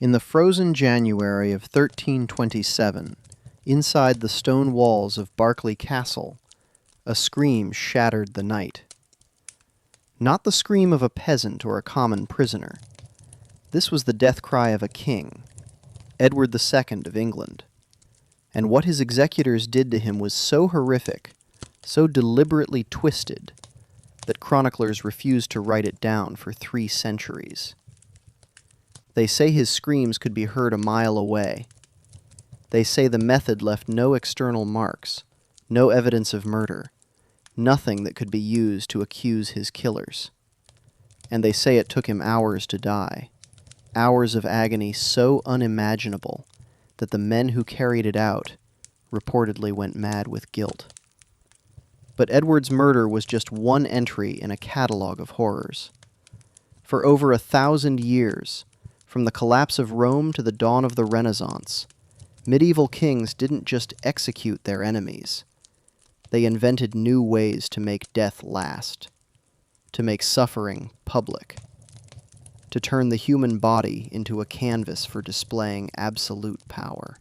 In the frozen January of 1327, inside the stone walls of Berkeley Castle, a scream shattered the night. Not the scream of a peasant or a common prisoner. This was the death cry of a king, Edward II of England. And what his executors did to him was so horrific, so deliberately twisted, that chroniclers refused to write it down for 3 centuries. They say his screams could be heard a mile away. They say the method left no external marks, no evidence of murder, nothing that could be used to accuse his killers. And they say it took him hours to die, hours of agony so unimaginable that the men who carried it out reportedly went mad with guilt. But Edward's murder was just one entry in a catalog of horrors. For over 1,000 years, from the collapse of Rome to the dawn of the Renaissance, medieval kings didn't just execute their enemies. They invented new ways to make death last, to make suffering public, to turn the human body into a canvas for displaying absolute power.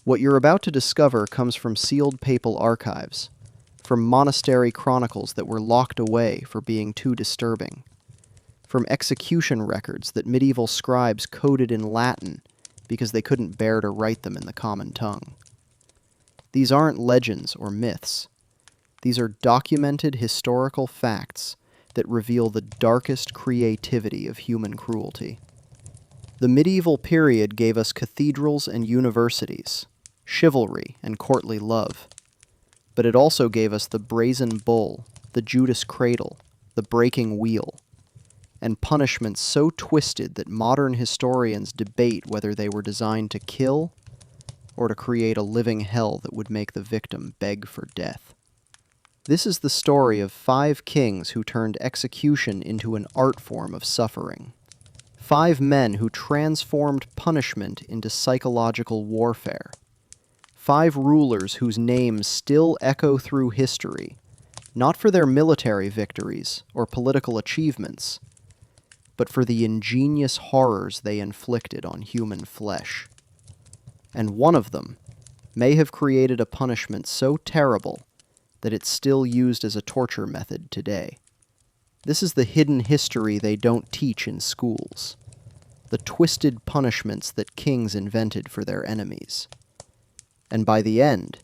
What you're about to discover comes from sealed papal archives, from monastery chronicles that were locked away for being too disturbing, from execution records that medieval scribes coded in Latin because they couldn't bear to write them in the common tongue. These aren't legends or myths. These are documented historical facts that reveal the darkest creativity of human cruelty. The medieval period gave us cathedrals and universities, chivalry and courtly love. But it also gave us the brazen bull, the Judas cradle, the breaking wheel, and punishments so twisted that modern historians debate whether they were designed to kill or to create a living hell that would make the victim beg for death. This is the story of 5 kings who turned execution into an art form of suffering. 5 men who transformed punishment into psychological warfare. 5 rulers whose names still echo through history, not for their military victories or political achievements, but for the ingenious horrors they inflicted on human flesh. And one of them may have created a punishment so terrible that it's still used as a torture method today. This is the hidden history they don't teach in schools, the twisted punishments that kings invented for their enemies. And by the end,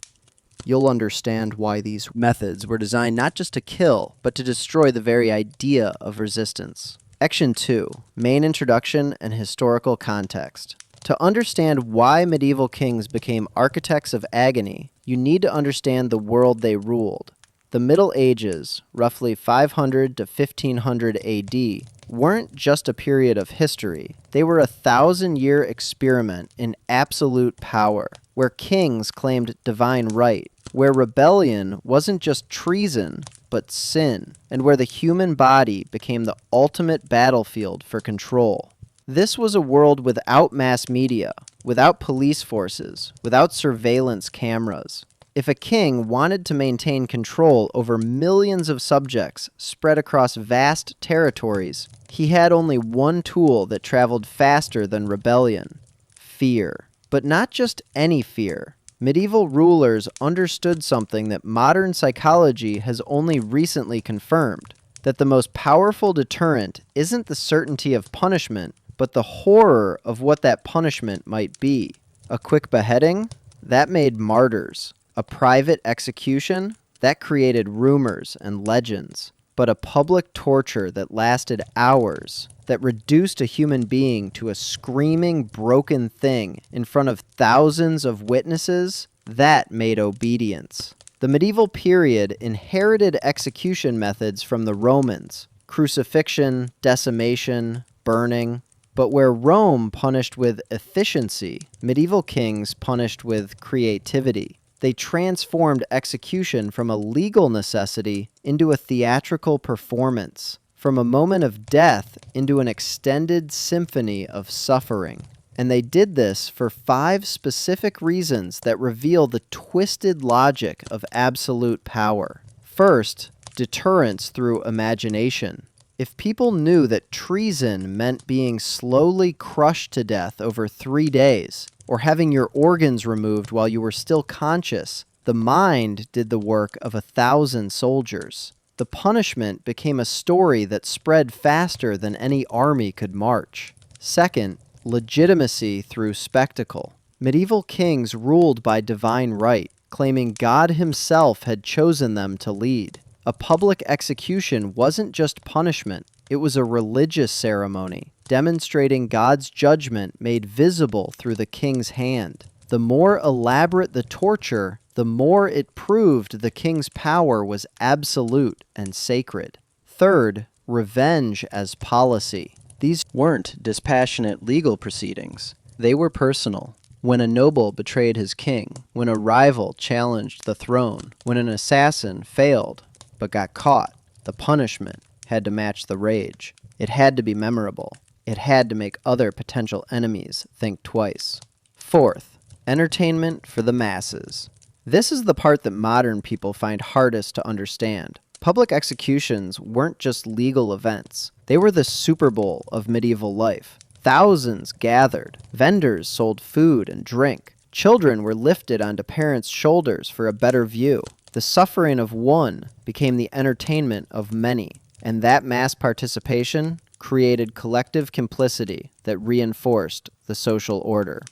you'll understand why these methods were designed not just to kill, but to destroy the very idea of resistance. Section 2, Main Introduction and Historical Context. To understand why medieval kings became architects of agony, you need to understand the world they ruled. The Middle Ages, roughly 500 to 1500 AD, weren't just a period of history. They were a 1,000-year experiment in absolute power, where kings claimed divine right, where rebellion wasn't just treason, but sin, and where the human body became the ultimate battlefield for control. This was a world without mass media, without police forces, without surveillance cameras. If a king wanted to maintain control over millions of subjects spread across vast territories, he had only one tool that traveled faster than rebellion: fear. But not just any fear. Medieval rulers understood something that modern psychology has only recently confirmed, that the most powerful deterrent isn't the certainty of punishment, but the horror of what that punishment might be. A quick beheading? That made martyrs. A private execution? That created rumors and legends. But a public torture that lasted hours, that reduced a human being to a screaming, broken thing in front of thousands of witnesses, that made obedience. The medieval period inherited execution methods from the Romans: crucifixion, decimation, burning. But where Rome punished with efficiency, medieval kings punished with creativity. They transformed execution from a legal necessity into a theatrical performance, from a moment of death into an extended symphony of suffering. And they did this for 5 specific reasons that reveal the twisted logic of absolute power. First, deterrence through imagination. If people knew that treason meant being slowly crushed to death over 3 days, or having your organs removed while you were still conscious, the mind did the work of 1,000 soldiers. The punishment became a story that spread faster than any army could march. Second, legitimacy through spectacle. Medieval kings ruled by divine right, claiming God himself had chosen them to lead. A public execution wasn't just punishment, it was a religious ceremony, demonstrating God's judgment made visible through the king's hand. The more elaborate the torture, the more it proved the king's power was absolute and sacred. Third, revenge as policy. These weren't dispassionate legal proceedings. They were personal. When a noble betrayed his king, when a rival challenged the throne, when an assassin failed but got caught, the punishment had to match the rage. It had to be memorable. It had to make other potential enemies think twice. Fourth, entertainment for the masses. This is the part that modern people find hardest to understand. Public executions weren't just legal events. They were the Super Bowl of medieval life. Thousands gathered. Vendors sold food and drink. Children were lifted onto parents' shoulders for a better view. The suffering of one became the entertainment of many, and that mass participation created collective complicity that reinforced the social order.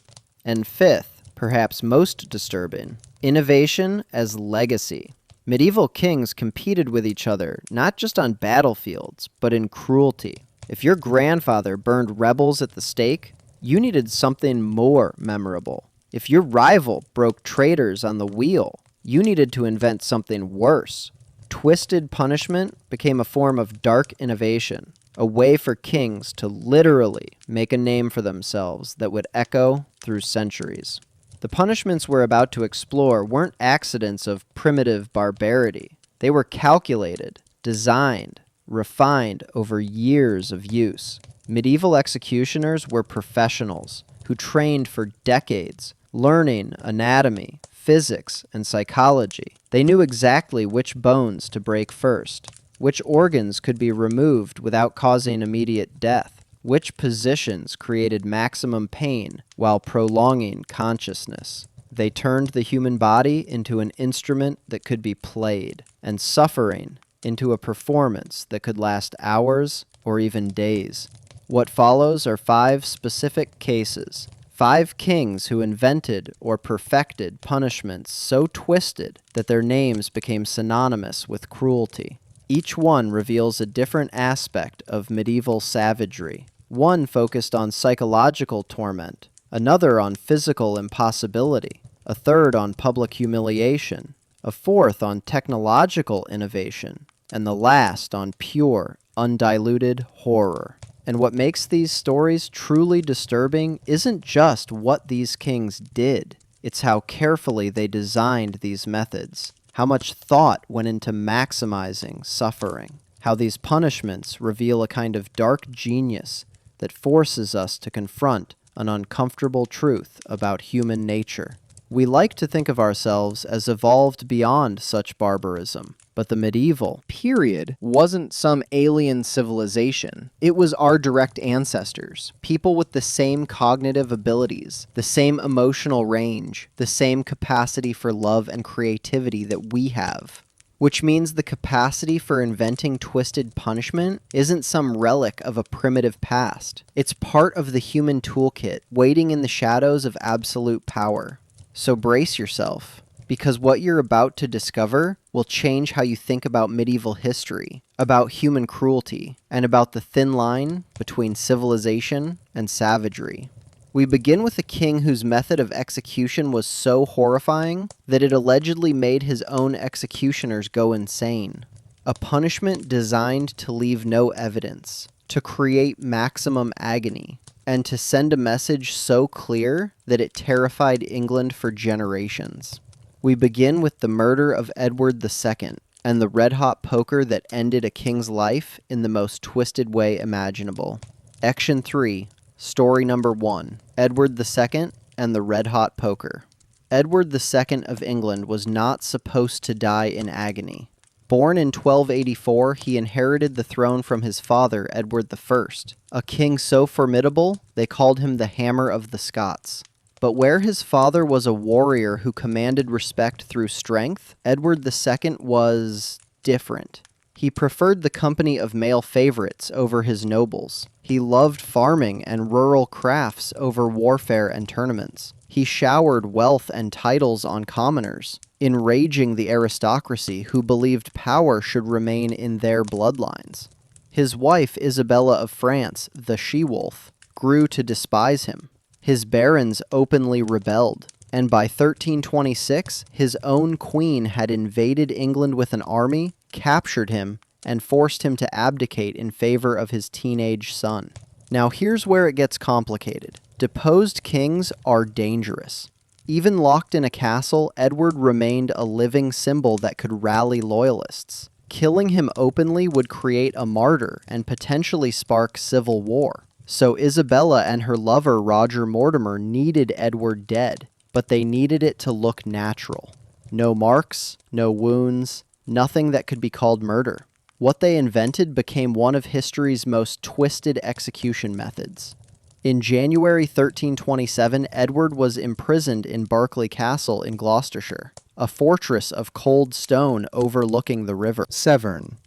And fifth, perhaps most disturbing, innovation as legacy. Medieval kings competed with each other not just on battlefields, but in cruelty. If your grandfather burned rebels at the stake, you needed something more memorable. If your rival broke traitors on the wheel, you needed to invent something worse. Twisted punishment became a form of dark innovation, a way for kings to literally make a name for themselves that would echo through centuries. The punishments we're about to explore weren't accidents of primitive barbarity. They were calculated, designed, refined over years of use. Medieval executioners were professionals who trained for decades, learning anatomy, physics, and psychology. They knew exactly which bones to break first, which organs could be removed without causing immediate death, which positions created maximum pain while prolonging consciousness. They turned the human body into an instrument that could be played, and suffering into a performance that could last hours or even days. What follows are 5 specific cases. 5 kings who invented or perfected punishments so twisted that their names became synonymous with cruelty. Each one reveals a different aspect of medieval savagery. One focused on psychological torment, another on physical impossibility, a third on public humiliation, a fourth on technological innovation, and the last on pure, undiluted horror. And what makes these stories truly disturbing isn't just what these kings did, it's how carefully they designed these methods, how much thought went into maximizing suffering, how these punishments reveal a kind of dark genius that forces us to confront an uncomfortable truth about human nature. We like to think of ourselves as evolved beyond such barbarism, but the medieval period wasn't some alien civilization. It was our direct ancestors, people with the same cognitive abilities, the same emotional range, the same capacity for love and creativity that we have. Which means the capacity for inventing twisted punishment isn't some relic of a primitive past. It's part of the human toolkit, waiting in the shadows of absolute power. So brace yourself, because what you're about to discover will change how you think about medieval history, about human cruelty, and about the thin line between civilization and savagery. We begin with a king whose method of execution was so horrifying that it allegedly made his own executioners go insane. A punishment designed to leave no evidence, to create maximum agony, and to send a message so clear that it terrified England for generations. We begin with the murder of Edward II and the red-hot poker that ended a king's life in the most twisted way imaginable. Action 3. Story number 1. Edward II and the red-hot poker. Edward II of England was not supposed to die in agony. Born in 1284, he inherited the throne from his father, Edward I, a king so formidable they called him the Hammer of the Scots. But where his father was a warrior who commanded respect through strength, Edward II was different. He preferred the company of male favorites over his nobles. He loved farming and rural crafts over warfare and tournaments. He showered wealth and titles on commoners, enraging the aristocracy who believed power should remain in their bloodlines. His wife, Isabella of France, the she-wolf, grew to despise him. His barons openly rebelled, and by 1326, his own queen had invaded England with an army, captured him, and forced him to abdicate in favor of his teenage son. Now here's where it gets complicated. Deposed kings are dangerous. Even locked in a castle, Edward remained a living symbol that could rally loyalists. Killing him openly would create a martyr and potentially spark civil war. So Isabella and her lover Roger Mortimer needed Edward dead, but they needed it to look natural. No marks, no wounds, nothing that could be called murder. What they invented became one of history's most twisted execution methods. In January 1327, Edward was imprisoned in Berkeley Castle in Gloucestershire, a fortress of cold stone overlooking the river Severn.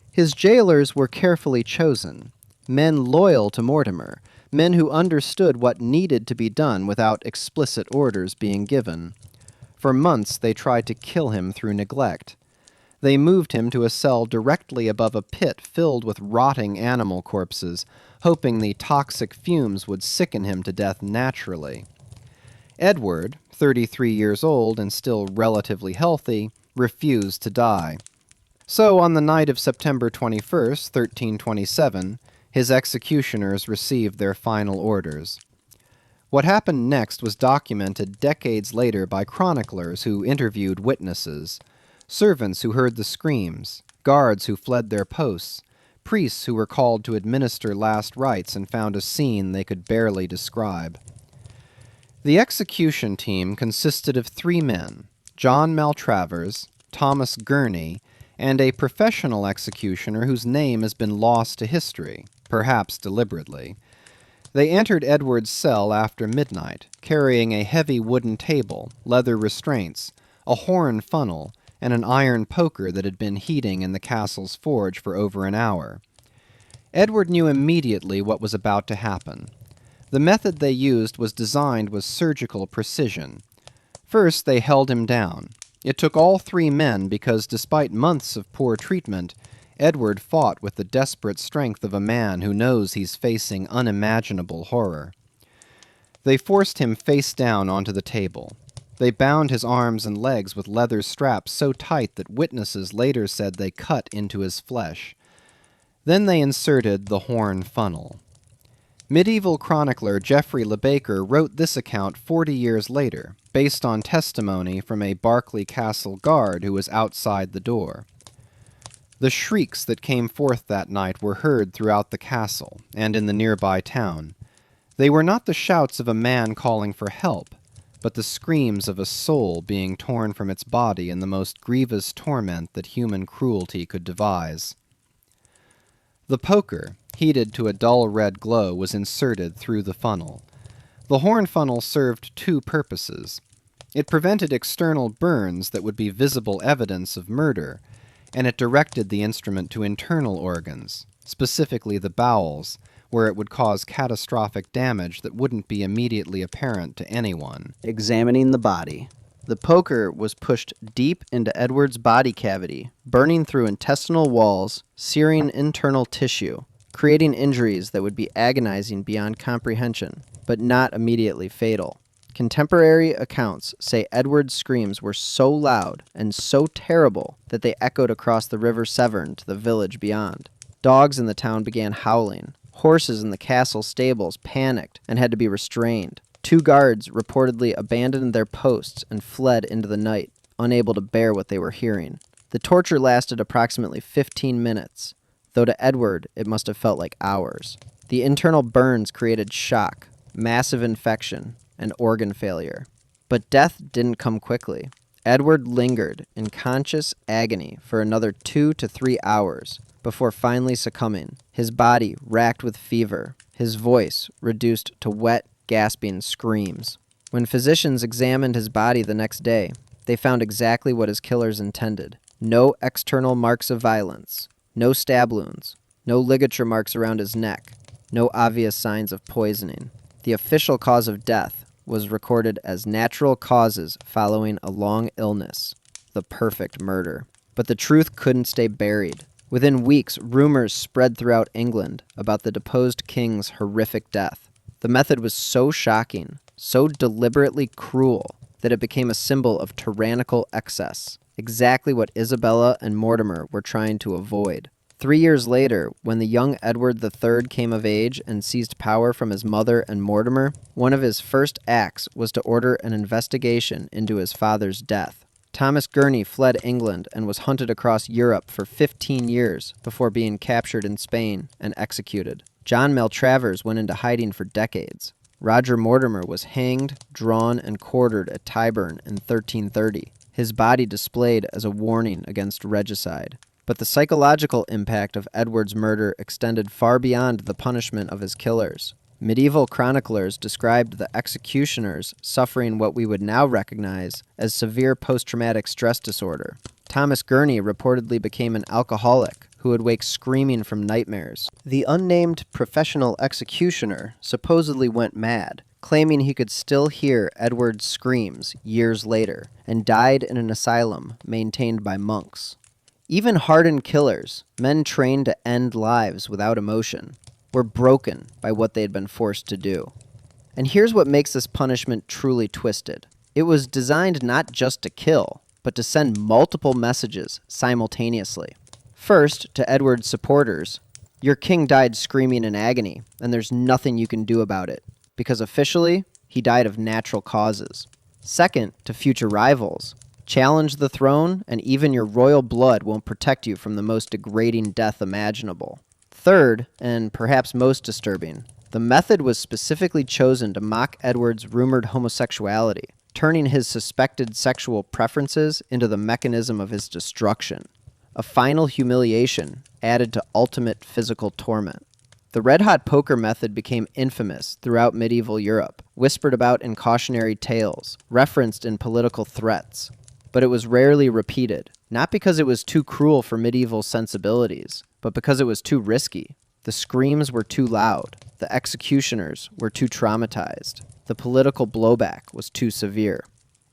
His jailers were carefully chosen, men loyal to Mortimer, men who understood what needed to be done without explicit orders being given. For months they tried to kill him through neglect. They moved him to a cell directly above a pit filled with rotting animal corpses, hoping the toxic fumes would sicken him to death naturally. Edward, 33 years old and still relatively healthy, refused to die. So on the night of September 21st, 1327, his executioners received their final orders. What happened next was documented decades later by chroniclers who interviewed witnesses, servants who heard the screams, guards who fled their posts, priests who were called to administer last rites and found a scene they could barely describe. The execution team consisted of 3 men, John Maltravers, Thomas Gurney, and a professional executioner whose name has been lost to history, perhaps deliberately. They entered Edward's cell after midnight, carrying a heavy wooden table, leather restraints, a horn funnel, and an iron poker that had been heating in the castle's forge for over an hour. Edward knew immediately what was about to happen. The method they used was designed with surgical precision. First, they held him down. It took all 3 men because, despite months of poor treatment, Edward fought with the desperate strength of a man who knows he's facing unimaginable horror. They forced him face down onto the table. They bound his arms and legs with leather straps so tight that witnesses later said they cut into his flesh. Then they inserted the horn funnel. Medieval chronicler Geoffrey Le Baker wrote this account 40 years later, based on testimony from a Berkeley Castle guard who was outside the door. The shrieks that came forth that night were heard throughout the castle and in the nearby town. They were not the shouts of a man calling for help, but the screams of a soul being torn from its body in the most grievous torment that human cruelty could devise. The poker, heated to a dull red glow, was inserted through the funnel. The horn funnel served 2 purposes. It prevented external burns that would be visible evidence of murder, and it directed the instrument to internal organs, specifically the bowels, where it would cause catastrophic damage that wouldn't be immediately apparent to anyone. Examining the body. The poker was pushed deep into Edward's body cavity, burning through intestinal walls, searing internal tissue, creating injuries that would be agonizing beyond comprehension, but not immediately fatal. Contemporary accounts say Edward's screams were so loud and so terrible that they echoed across the river Severn to the village beyond. Dogs in the town began howling. Horses in the castle stables panicked and had to be restrained. 2 guards reportedly abandoned their posts and fled into the night, unable to bear what they were hearing. The torture lasted approximately 15 minutes, though to Edward it must have felt like hours. The internal burns created shock, massive infection, and organ failure. But death didn't come quickly. Edward lingered in conscious agony for another 2 to 3 hours before finally succumbing, his body racked with fever, his voice reduced to wet, gasping screams. When physicians examined his body the next day, they found exactly what his killers intended. No external marks of violence, no stab wounds, no ligature marks around his neck, no obvious signs of poisoning. The official cause of death was recorded as natural causes following a long illness, the perfect murder. But the truth couldn't stay buried. Within weeks, rumors spread throughout England about the deposed king's horrific death. The method was so shocking, so deliberately cruel, that it became a symbol of tyrannical excess, exactly what Isabella and Mortimer were trying to avoid. 3 years later, when the young Edward III came of age and seized power from his mother and Mortimer, one of his first acts was to order an investigation into his father's death. Thomas Gurney fled England and was hunted across Europe for 15 years before being captured in Spain and executed. John Maltravers went into hiding for decades. Roger Mortimer was hanged, drawn, and quartered at Tyburn in 1330, his body displayed as a warning against regicide. But the psychological impact of Edward's murder extended far beyond the punishment of his killers. Medieval chroniclers described the executioners suffering what we would now recognize as severe post-traumatic stress disorder. Thomas Gurney reportedly became an alcoholic who would wake screaming from nightmares. The unnamed professional executioner supposedly went mad, claiming he could still hear Edward's screams years later, and died in an asylum maintained by monks. Even hardened killers, men trained to end lives without emotion, were broken by what they had been forced to do. And here's what makes this punishment truly twisted. It was designed not just to kill, but to send multiple messages simultaneously. First, to Edward's supporters, your king died screaming in agony, and there's nothing you can do about it, because officially, he died of natural causes. Second, to future rivals, challenge the throne, and even your royal blood won't protect you from the most degrading death imaginable. Third, and perhaps most disturbing, the method was specifically chosen to mock Edward's rumored homosexuality, turning his suspected sexual preferences into the mechanism of his destruction. A final humiliation added to ultimate physical torment. The red-hot poker method became infamous throughout medieval Europe, whispered about in cautionary tales, referenced in political threats. But it was rarely repeated, not because it was too cruel for medieval sensibilities, but because it was too risky. The screams were too loud, the executioners were too traumatized, the political blowback was too severe.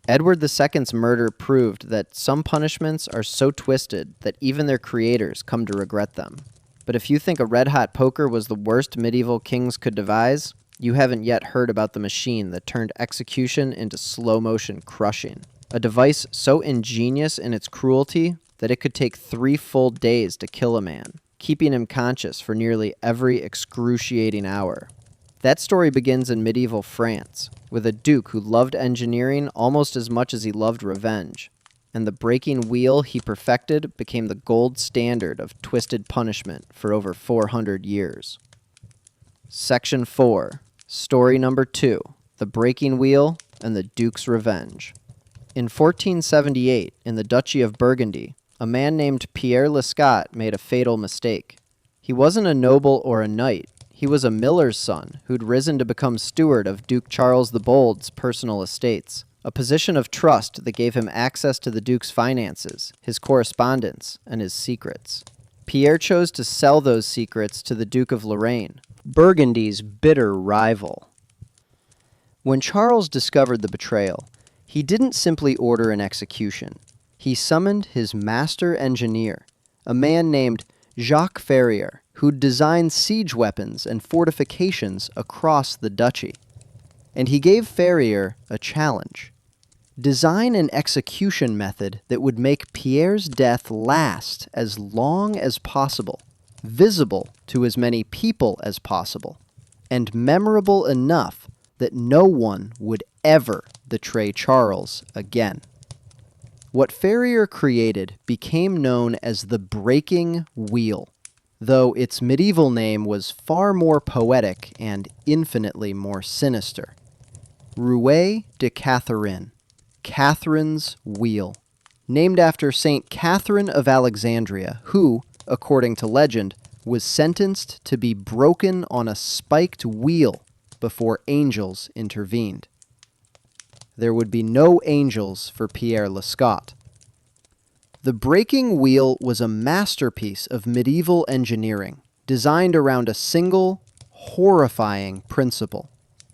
Edward II's murder proved that some punishments are so twisted that even their creators come to regret them. But if you think a red-hot poker was the worst medieval kings could devise, you haven't yet heard about the machine that turned execution into slow-motion crushing. A device so ingenious in its cruelty that it could take 3 full days to kill a man, keeping him conscious for nearly every excruciating hour. That story begins in medieval France, with a duke who loved engineering almost as much as he loved revenge, and the breaking wheel he perfected became the gold standard of twisted punishment for over 400 years. Section 4, Story Number 2, The Breaking Wheel and the Duke's Revenge. In 1478, in the Duchy of Burgundy, a man named Pierre Lescat made a fatal mistake. He wasn't a noble or a knight. He was a miller's son who'd risen to become steward of Duke Charles the Bold's personal estates, a position of trust that gave him access to the Duke's finances, his correspondence, and his secrets. Pierre chose to sell those secrets to the Duke of Lorraine, Burgundy's bitter rival. When Charles discovered the betrayal, he didn't simply order an execution. He summoned his master engineer, a man named Jacques Ferrier, who'd designed siege weapons and fortifications across the duchy. And he gave Ferrier a challenge. Design an execution method that would make Pierre's death last as long as possible, visible to as many people as possible, and memorable enough that no one would ever betray Charles again. What Ferrier created became known as the breaking wheel, though its medieval name was far more poetic and infinitely more sinister. Rouet de Catherine, Catherine's wheel. Named after Saint Catherine of Alexandria, who, according to legend, was sentenced to be broken on a spiked wheel before angels intervened. There would be no angels for Pierre Lescot. The breaking wheel was a masterpiece of medieval engineering, designed around a single, horrifying principle.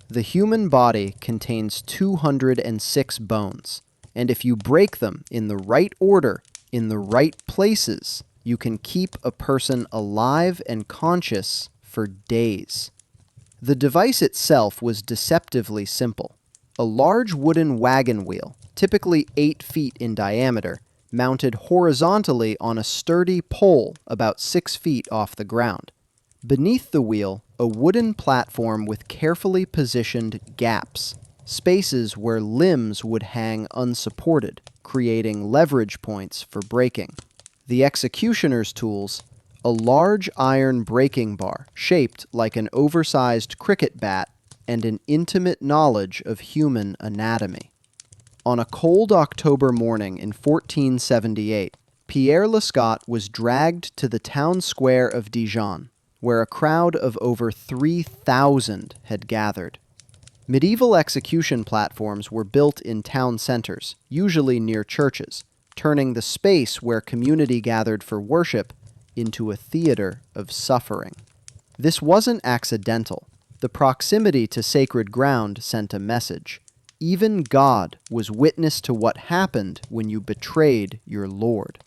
The human body contains 206 bones, and if you break them in the right order, in the right places, you can keep a person alive and conscious for days. The device itself was deceptively simple. A large wooden wagon wheel, typically 8 feet in diameter, mounted horizontally on a sturdy pole about 6 feet off the ground. Beneath the wheel, a wooden platform with carefully positioned gaps, spaces where limbs would hang unsupported, creating leverage points for braking. The executioner's tools, a large iron braking bar shaped like an oversized cricket bat, and an intimate knowledge of human anatomy. On a cold October morning in 1478, Pierre Lescot was dragged to the town square of Dijon, where a crowd of over 3,000 had gathered. Medieval execution platforms were built in town centers, usually near churches, turning the space where community gathered for worship into a theater of suffering. This wasn't accidental. The proximity to sacred ground sent a message. Even God was witness to what happened when you betrayed your Lord.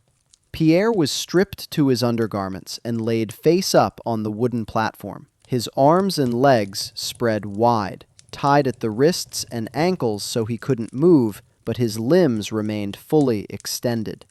Pierre was stripped to his undergarments and laid face up on the wooden platform, his arms and legs spread wide, tied at the wrists and ankles so he couldn't move, but his limbs remained fully extended.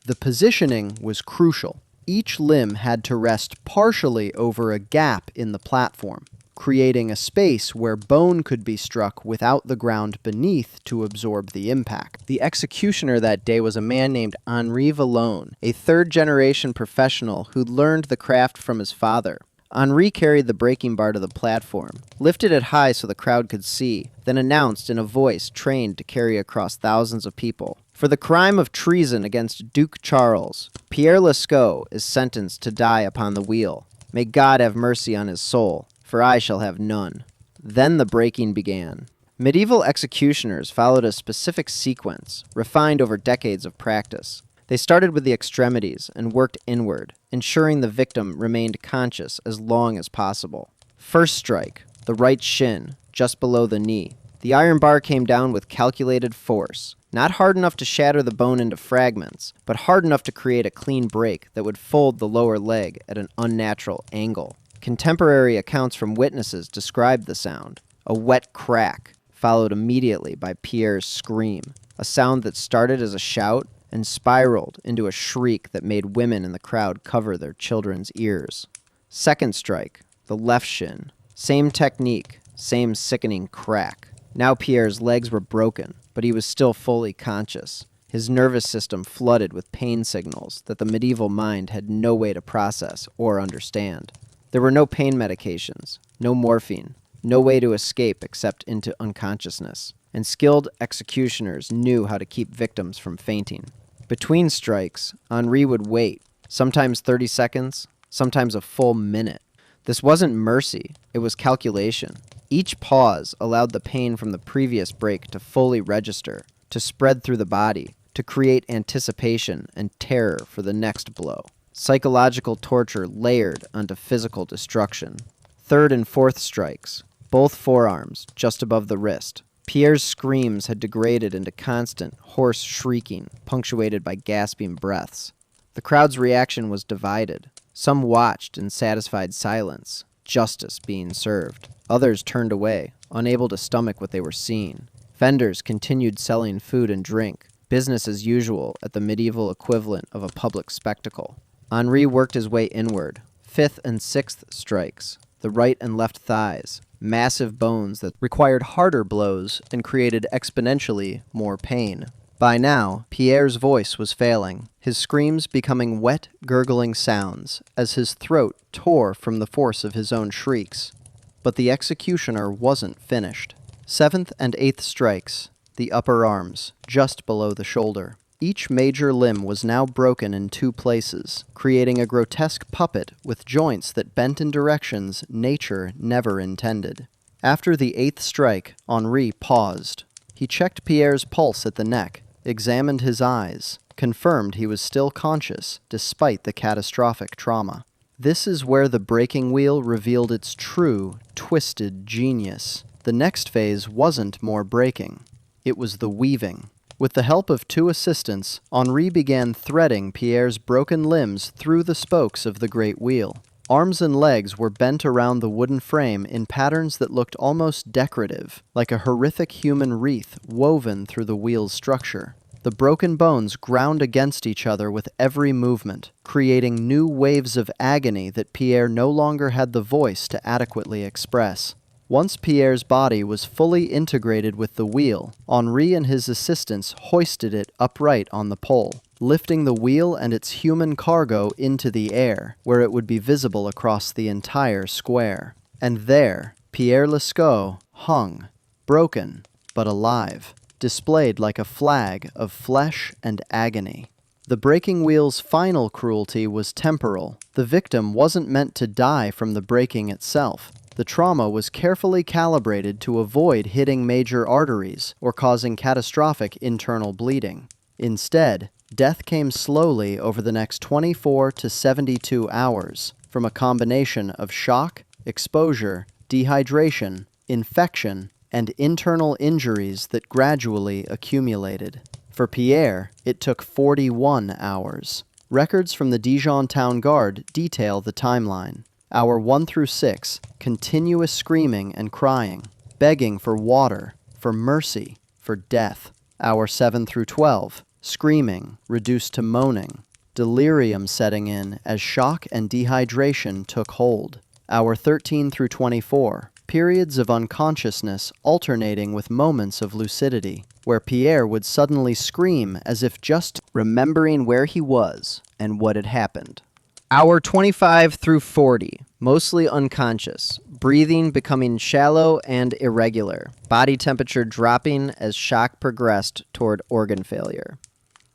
The positioning was crucial. Each limb had to rest partially over a gap in the platform, creating a space where bone could be struck without the ground beneath to absorb the impact. The executioner that day was a man named Henri Vallone, a third-generation professional who'd learned the craft from his father. Henri carried the braking bar to the platform, lifted it high so the crowd could see, then announced in a voice trained to carry across thousands of people, "For the crime of treason against Duke Charles, Pierre Lescot is sentenced to die upon the wheel. May God have mercy on his soul, for I shall have none." Then the breaking began. Medieval executioners followed a specific sequence, refined over decades of practice. They started with the extremities and worked inward, ensuring the victim remained conscious as long as possible. First strike, the right shin, just below the knee. The iron bar came down with calculated force, not hard enough to shatter the bone into fragments, but hard enough to create a clean break that would fold the lower leg at an unnatural angle. Contemporary accounts from witnesses described the sound. A wet crack, followed immediately by Pierre's scream, a sound that started as a shout and spiraled into a shriek that made women in the crowd cover their children's ears. Second strike, the left shin. Same technique, same sickening crack. Now Pierre's legs were broken, but he was still fully conscious, his nervous system flooded with pain signals that the medieval mind had no way to process or understand. There were no pain medications, no morphine, no way to escape except into unconsciousness, and skilled executioners knew how to keep victims from fainting. Between strikes, Henri would wait, sometimes 30 seconds, sometimes a full minute. This wasn't mercy, it was calculation. Each pause allowed the pain from the previous break to fully register, to spread through the body, to create anticipation and terror for the next blow. Psychological torture layered onto physical destruction. Third and fourth strikes, both forearms just above the wrist. Pierre's screams had degraded into constant, hoarse shrieking, punctuated by gasping breaths. The crowd's reaction was divided. Some watched in satisfied silence, justice being served. Others turned away, unable to stomach what they were seeing. Vendors continued selling food and drink, business as usual at the medieval equivalent of a public spectacle. Henri worked his way inward. Fifth and sixth strikes, the right and left thighs, massive bones that required harder blows and created exponentially more pain. By now, Pierre's voice was failing, his screams becoming wet, gurgling sounds as his throat tore from the force of his own shrieks. But the executioner wasn't finished. Seventh and eighth strikes, the upper arms, just below the shoulder. Each major limb was now broken in 2 places, creating a grotesque puppet with joints that bent in directions nature never intended. After the 8th strike, Henri paused. He checked Pierre's pulse at the neck, examined his eyes, confirmed he was still conscious despite the catastrophic trauma. This is where the breaking wheel revealed its true, twisted genius. The next phase wasn't more breaking. It was the weaving. With the help of 2 assistants, Henri began threading Pierre's broken limbs through the spokes of the great wheel. Arms and legs were bent around the wooden frame in patterns that looked almost decorative, like a horrific human wreath woven through the wheel's structure. The broken bones ground against each other with every movement, creating new waves of agony that Pierre no longer had the voice to adequately express. Once Pierre's body was fully integrated with the wheel, Henri and his assistants hoisted it upright on the pole, lifting the wheel and its human cargo into the air, where it would be visible across the entire square. And there, Pierre Lescaut hung, broken but alive, displayed like a flag of flesh and agony. The breaking wheel's final cruelty was temporal. The victim wasn't meant to die from the breaking itself. The trauma was carefully calibrated to avoid hitting major arteries or causing catastrophic internal bleeding. Instead, death came slowly over the next 24 to 72 hours from a combination of shock, exposure, dehydration, infection, and internal injuries that gradually accumulated. For Pierre, it took 41 hours. Records from the Dijon Town Guard detail the timeline. Hour 1 through 6, continuous screaming and crying, begging for water, for mercy, for death. Hour 7 through 12, screaming, reduced to moaning, delirium setting in as shock and dehydration took hold. Hour 13 through 24, periods of unconsciousness alternating with moments of lucidity, where Pierre would suddenly scream as if just remembering where he was and what had happened. Hour 25 through 40, mostly unconscious, breathing becoming shallow and irregular, body temperature dropping as shock progressed toward organ failure.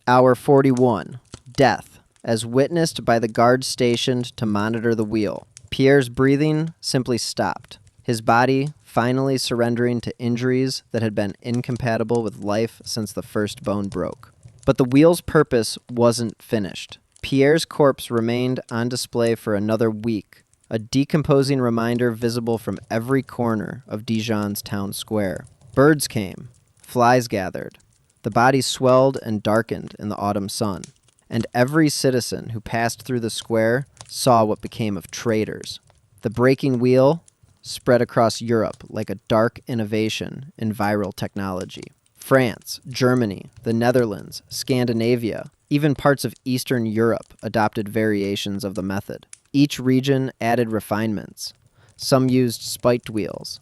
Hour 41, death, as witnessed by the guards stationed to monitor the wheel. Pierre's breathing simply stopped, his body finally surrendering to injuries that had been incompatible with life since the first bone broke. But the wheel's purpose wasn't finished. Pierre's corpse remained on display for another week, a decomposing reminder visible from every corner of Dijon's town square. Birds came, flies gathered, the body swelled and darkened in the autumn sun, and every citizen who passed through the square saw what became of traitors. The breaking wheel spread across Europe like a dark innovation in viral technology. France, Germany, the Netherlands, Scandinavia, even parts of Eastern Europe adopted variations of the method. Each region added refinements. Some used spiked wheels.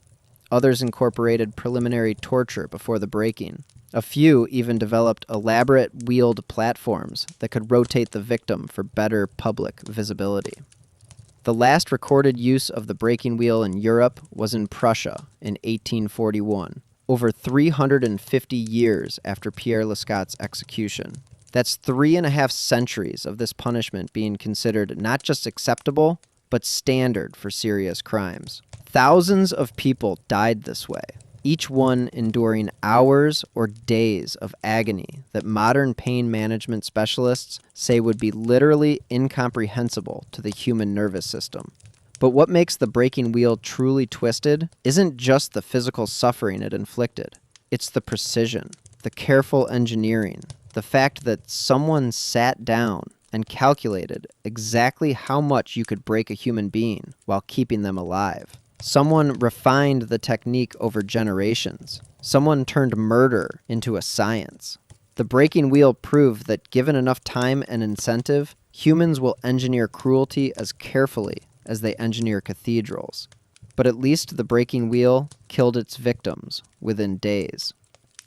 Others incorporated preliminary torture before the breaking. A few even developed elaborate wheeled platforms that could rotate the victim for better public visibility. The last recorded use of the breaking wheel in Europe was in Prussia in 1841, over 350 years after Pierre Lescaut's execution. That's 3.5 centuries of this punishment being considered not just acceptable, but standard for serious crimes. Thousands of people died this way, each one enduring hours or days of agony that modern pain management specialists say would be literally incomprehensible to the human nervous system. But what makes the breaking wheel truly twisted isn't just the physical suffering it inflicted. It's the precision, the careful engineering, the fact that someone sat down and calculated exactly how much you could break a human being while keeping them alive. Someone refined the technique over generations. Someone turned murder into a science. The breaking wheel proved that given enough time and incentive, humans will engineer cruelty as carefully as they engineer cathedrals. But at least the breaking wheel killed its victims within days.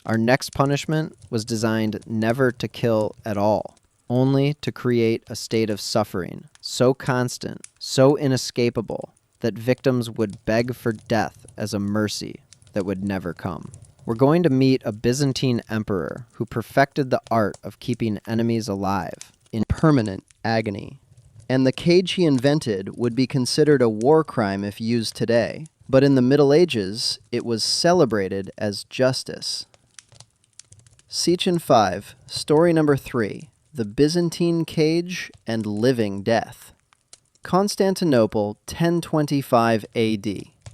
Our next punishment was designed never to kill at all, only to create a state of suffering so constant, so inescapable, that victims would beg for death as a mercy that would never come. We're going to meet a Byzantine emperor who perfected the art of keeping enemies alive in permanent agony. And the cage he invented would be considered a war crime if used today, but in the Middle Ages, it was celebrated as justice. Sitchin 5, story number 3, The Byzantine Cage and Living Death. Constantinople, 1025 AD,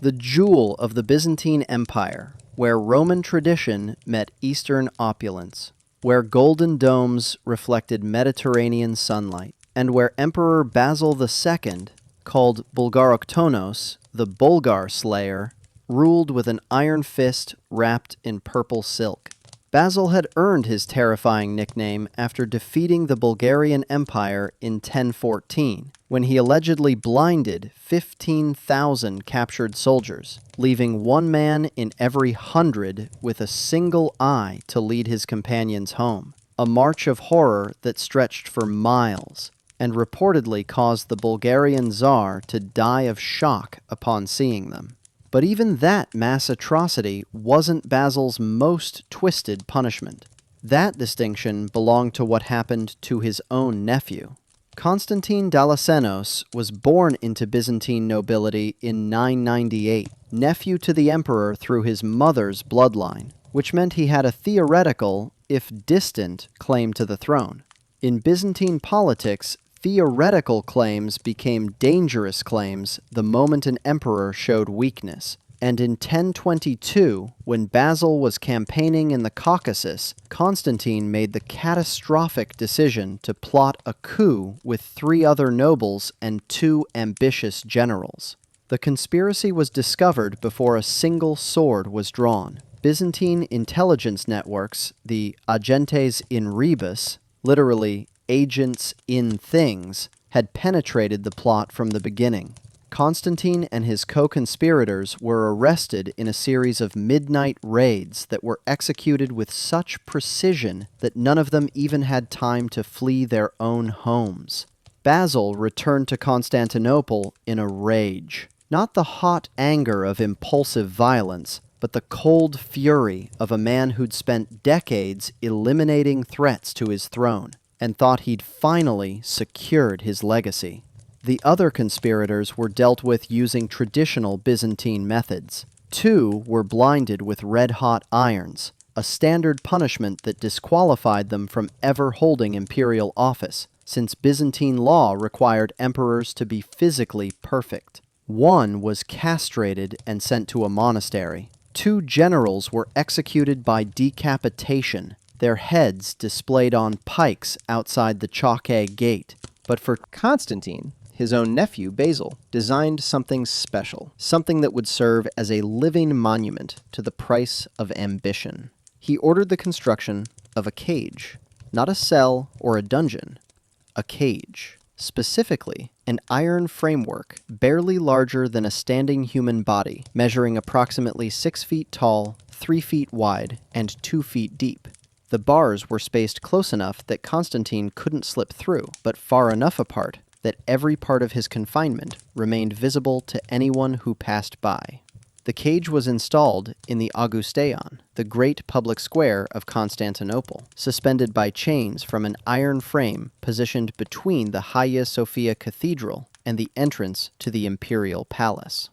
the jewel of the Byzantine Empire, where Roman tradition met Eastern opulence, where golden domes reflected Mediterranean sunlight, and where Emperor Basil II, called Bulgaroktonos, the Bulgar Slayer, ruled with an iron fist wrapped in purple silk. Basil had earned his terrifying nickname after defeating the Bulgarian Empire in 1014, when he allegedly blinded 15,000 captured soldiers, leaving one man in every 100 with a single eye to lead his companions home. A march of horror that stretched for miles, and reportedly caused the Bulgarian Tsar to die of shock upon seeing them. But even that mass atrocity wasn't Basil's most twisted punishment. That distinction belonged to what happened to his own nephew. Constantine Dalasenos was born into Byzantine nobility in 998, nephew to the emperor through his mother's bloodline, which meant he had a theoretical, if distant, claim to the throne. In Byzantine politics, theoretical claims became dangerous claims the moment an emperor showed weakness, and in 1022, when Basil was campaigning in the Caucasus, Constantine made the catastrophic decision to plot a coup with 3 other nobles and 2 ambitious generals. The conspiracy was discovered before a single sword was drawn. Byzantine intelligence networks, the agentes in rebus, literally agents in things, had penetrated the plot from the beginning. Constantine and his co-conspirators were arrested in a series of midnight raids that were executed with such precision that none of them even had time to flee their own homes. Basil returned to Constantinople in a rage. Not the hot anger of impulsive violence, but the cold fury of a man who'd spent decades eliminating threats to his throne, and thought he'd finally secured his legacy. The other conspirators were dealt with using traditional Byzantine methods. 2 were blinded with red-hot irons, a standard punishment that disqualified them from ever holding imperial office, since Byzantine law required emperors to be physically perfect. 1 was castrated and sent to a monastery. 2 generals were executed by decapitation, their heads displayed on pikes outside the Chalke Gate. But for Constantine, his own nephew, Basil, designed something special, something that would serve as a living monument to the price of ambition. He ordered the construction of a cage, not a cell or a dungeon, a cage. Specifically, an iron framework barely larger than a standing human body, measuring approximately 6 feet tall, 3 feet wide, and 2 feet deep. The bars were spaced close enough that Constantine couldn't slip through, but far enough apart that every part of his confinement remained visible to anyone who passed by. The cage was installed in the Augusteion, the great public square of Constantinople, suspended by chains from an iron frame positioned between the Hagia Sophia Cathedral and the entrance to the imperial palace.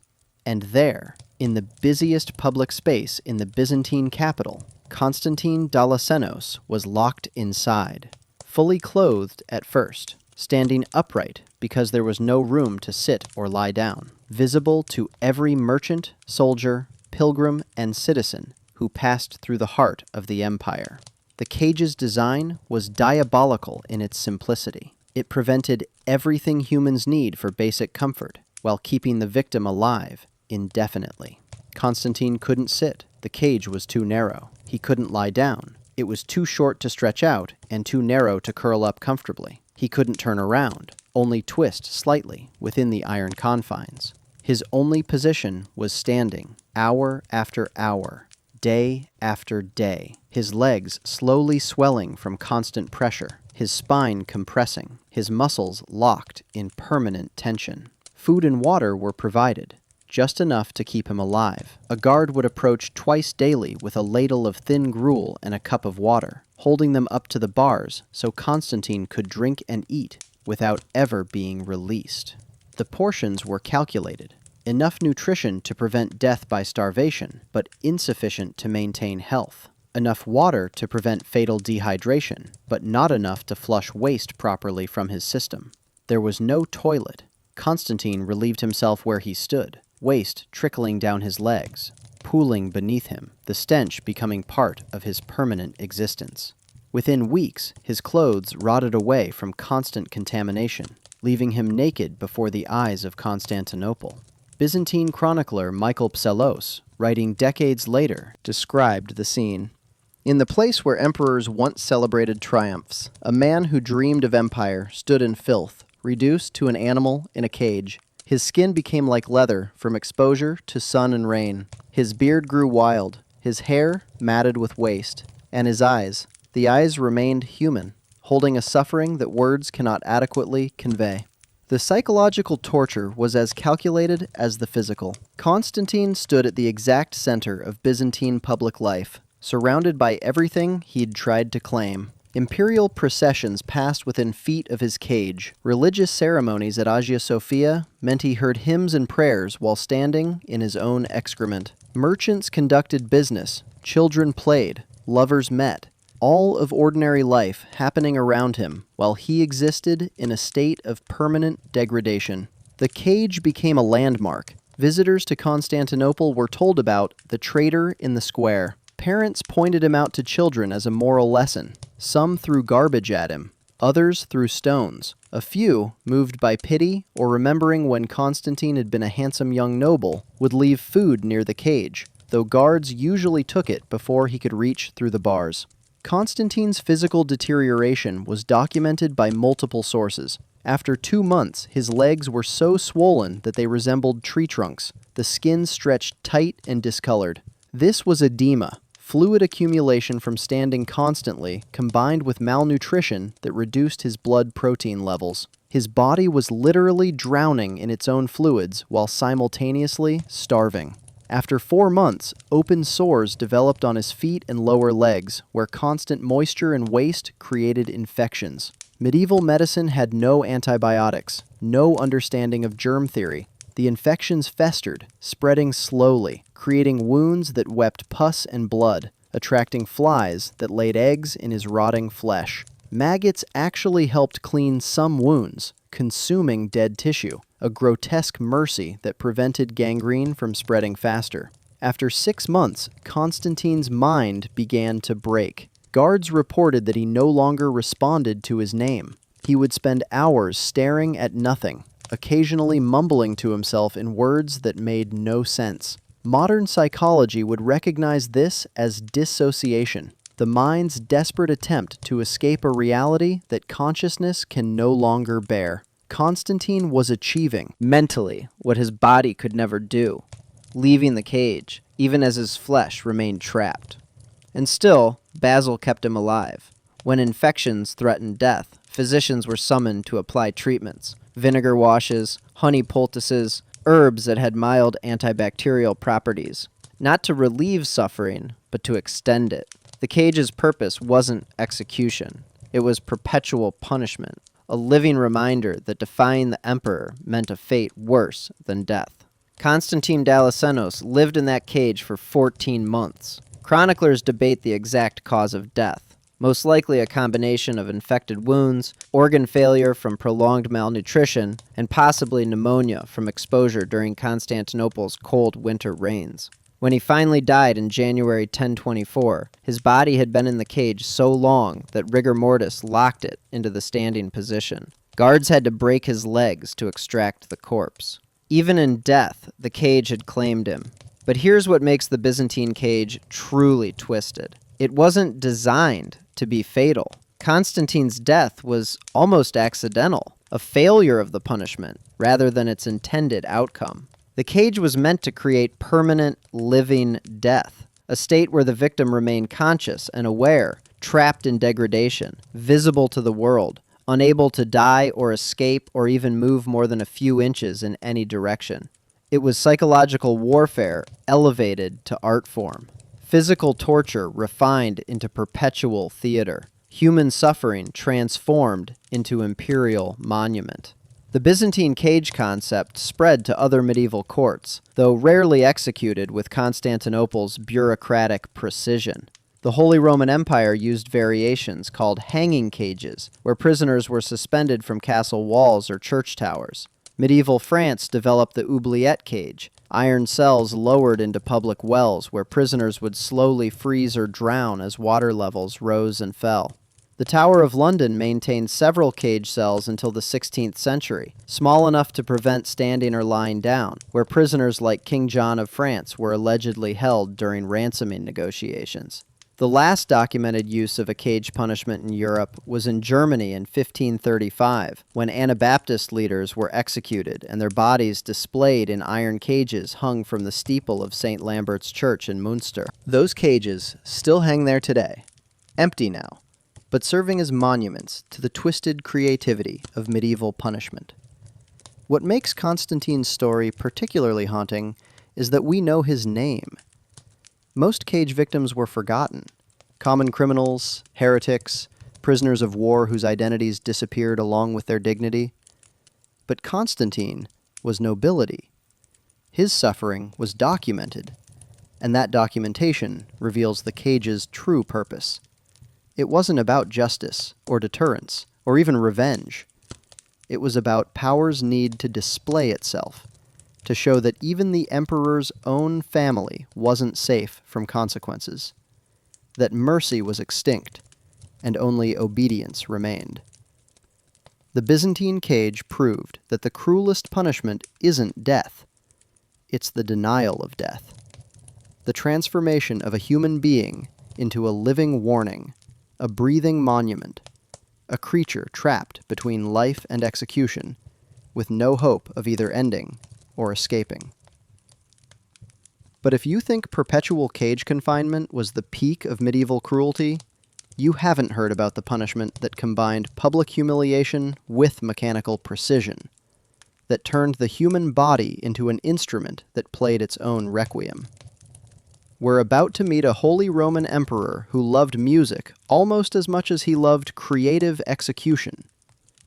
And there, in the busiest public space in the Byzantine capital, Constantine Dalasenos was locked inside, fully clothed at first, standing upright because there was no room to sit or lie down, visible to every merchant, soldier, pilgrim, and citizen who passed through the heart of the empire. The cage's design was diabolical in its simplicity. It prevented everything humans need for basic comfort, while keeping the victim alive indefinitely. Constantine couldn't sit. The cage was too narrow. He couldn't lie down. It was too short to stretch out and too narrow to curl up comfortably. He couldn't turn around, only twist slightly within the iron confines. His only position was standing, hour after hour, day after day, his legs slowly swelling from constant pressure, his spine compressing, his muscles locked in permanent tension. Food and water were provided, just enough to keep him alive. A guard would approach twice daily with a ladle of thin gruel and a cup of water, holding them up to the bars so Constantine could drink and eat without ever being released. The portions were calculated. Enough nutrition to prevent death by starvation, but insufficient to maintain health. Enough water to prevent fatal dehydration, but not enough to flush waste properly from his system. There was no toilet. Constantine relieved himself where he stood, waste trickling down his legs, pooling beneath him, the stench becoming part of his permanent existence. Within weeks, his clothes rotted away from constant contamination, leaving him naked before the eyes of Constantinople. Byzantine chronicler Michael Psellos, writing decades later, described the scene. In the place where emperors once celebrated triumphs, a man who dreamed of empire stood in filth, reduced to an animal in a cage. His skin became like leather from exposure to sun and rain. His beard grew wild, his hair matted with waste, and his eyes, the eyes remained human, holding a suffering that words cannot adequately convey. The psychological torture was as calculated as the physical. Constantine stood at the exact center of Byzantine public life, surrounded by everything he'd tried to claim. Imperial processions passed within feet of his cage. Religious ceremonies at Hagia Sophia meant he heard hymns and prayers while standing in his own excrement. Merchants conducted business, children played, lovers met. All of ordinary life happening around him while he existed in a state of permanent degradation. The cage became a landmark. Visitors to Constantinople were told about the traitor in the square. Parents pointed him out to children as a moral lesson. Some threw garbage at him, others threw stones. A few, moved by pity or remembering when Constantine had been a handsome young noble, would leave food near the cage, though guards usually took it before he could reach through the bars. Constantine's physical deterioration was documented by multiple sources. After 2 months, his legs were so swollen that they resembled tree trunks. The skin stretched tight and discolored. This was edema, fluid accumulation from standing constantly, combined with malnutrition that reduced his blood protein levels. His body was literally drowning in its own fluids while simultaneously starving. After 4 months, open sores developed on his feet and lower legs, where constant moisture and waste created infections. Medieval medicine had no antibiotics, no understanding of germ theory. The infections festered, spreading slowly, creating wounds that wept pus and blood, attracting flies that laid eggs in his rotting flesh. Maggots actually helped clean some wounds, consuming dead tissue, a grotesque mercy that prevented gangrene from spreading faster. After 6 months, Constantine's mind began to break. Guards reported that he no longer responded to his name. He would spend hours staring at nothing, occasionally mumbling to himself in words that made no sense. Modern psychology would recognize this as dissociation, the mind's desperate attempt to escape a reality that consciousness can no longer bear. Constantine was achieving, mentally, what his body could never do, leaving the cage, even as his flesh remained trapped. And still, Basil kept him alive. When infections threatened death, physicians were summoned to apply treatments, vinegar washes, honey poultices, herbs that had mild antibacterial properties, not to relieve suffering, but to extend it. The cage's purpose wasn't execution. It was perpetual punishment, a living reminder that defying the emperor meant a fate worse than death. Constantine Dalasenos lived in that cage for 14 months. Chroniclers debate the exact cause of death, most likely a combination of infected wounds, organ failure from prolonged malnutrition, and possibly pneumonia from exposure during Constantinople's cold winter rains. When he finally died in January 1024, his body had been in the cage so long that rigor mortis locked it into the standing position. Guards had to break his legs to extract the corpse. Even in death, the cage had claimed him. But here's what makes the Byzantine cage truly twisted. It wasn't designed to be fatal. Constantine's death was almost accidental, a failure of the punishment, rather than its intended outcome. The cage was meant to create permanent, living death, a state where the victim remained conscious and aware, trapped in degradation, visible to the world, unable to die or escape or even move more than a few inches in any direction. It was psychological warfare elevated to art form. Physical torture refined into perpetual theater. Human suffering transformed into imperial monument. The Byzantine cage concept spread to other medieval courts, though rarely executed with Constantinople's bureaucratic precision. The Holy Roman Empire used variations called hanging cages, where prisoners were suspended from castle walls or church towers. Medieval France developed the oubliette cage, iron cells lowered into public wells where prisoners would slowly freeze or drown as water levels rose and fell. The Tower of London maintained several cage cells until the 16th century, small enough to prevent standing or lying down, where prisoners like King John of France were allegedly held during ransoming negotiations. The last documented use of a cage punishment in Europe was in Germany in 1535, when Anabaptist leaders were executed and their bodies displayed in iron cages hung from the steeple of St. Lambert's Church in Munster. Those cages still hang there today, empty now, but serving as monuments to the twisted creativity of medieval punishment. What makes Constantine's story particularly haunting is that we know his name. Most cage victims were forgotten. Common criminals, heretics, prisoners of war whose identities disappeared along with their dignity. But Constantine was nobility. His suffering was documented, and that documentation reveals the cage's true purpose. It wasn't about justice or deterrence or even revenge. It was about power's need to display itself, to show that even the emperor's own family wasn't safe from consequences, that mercy was extinct, and only obedience remained. The Byzantine cage proved that the cruelest punishment isn't death, it's the denial of death, the transformation of a human being into a living warning, a breathing monument, a creature trapped between life and execution, with no hope of either ending or escaping. But if you think perpetual cage confinement was the peak of medieval cruelty, you haven't heard about the punishment that combined public humiliation with mechanical precision, that turned the human body into an instrument that played its own requiem. We're about to meet a Holy Roman Emperor who loved music almost as much as he loved creative execution,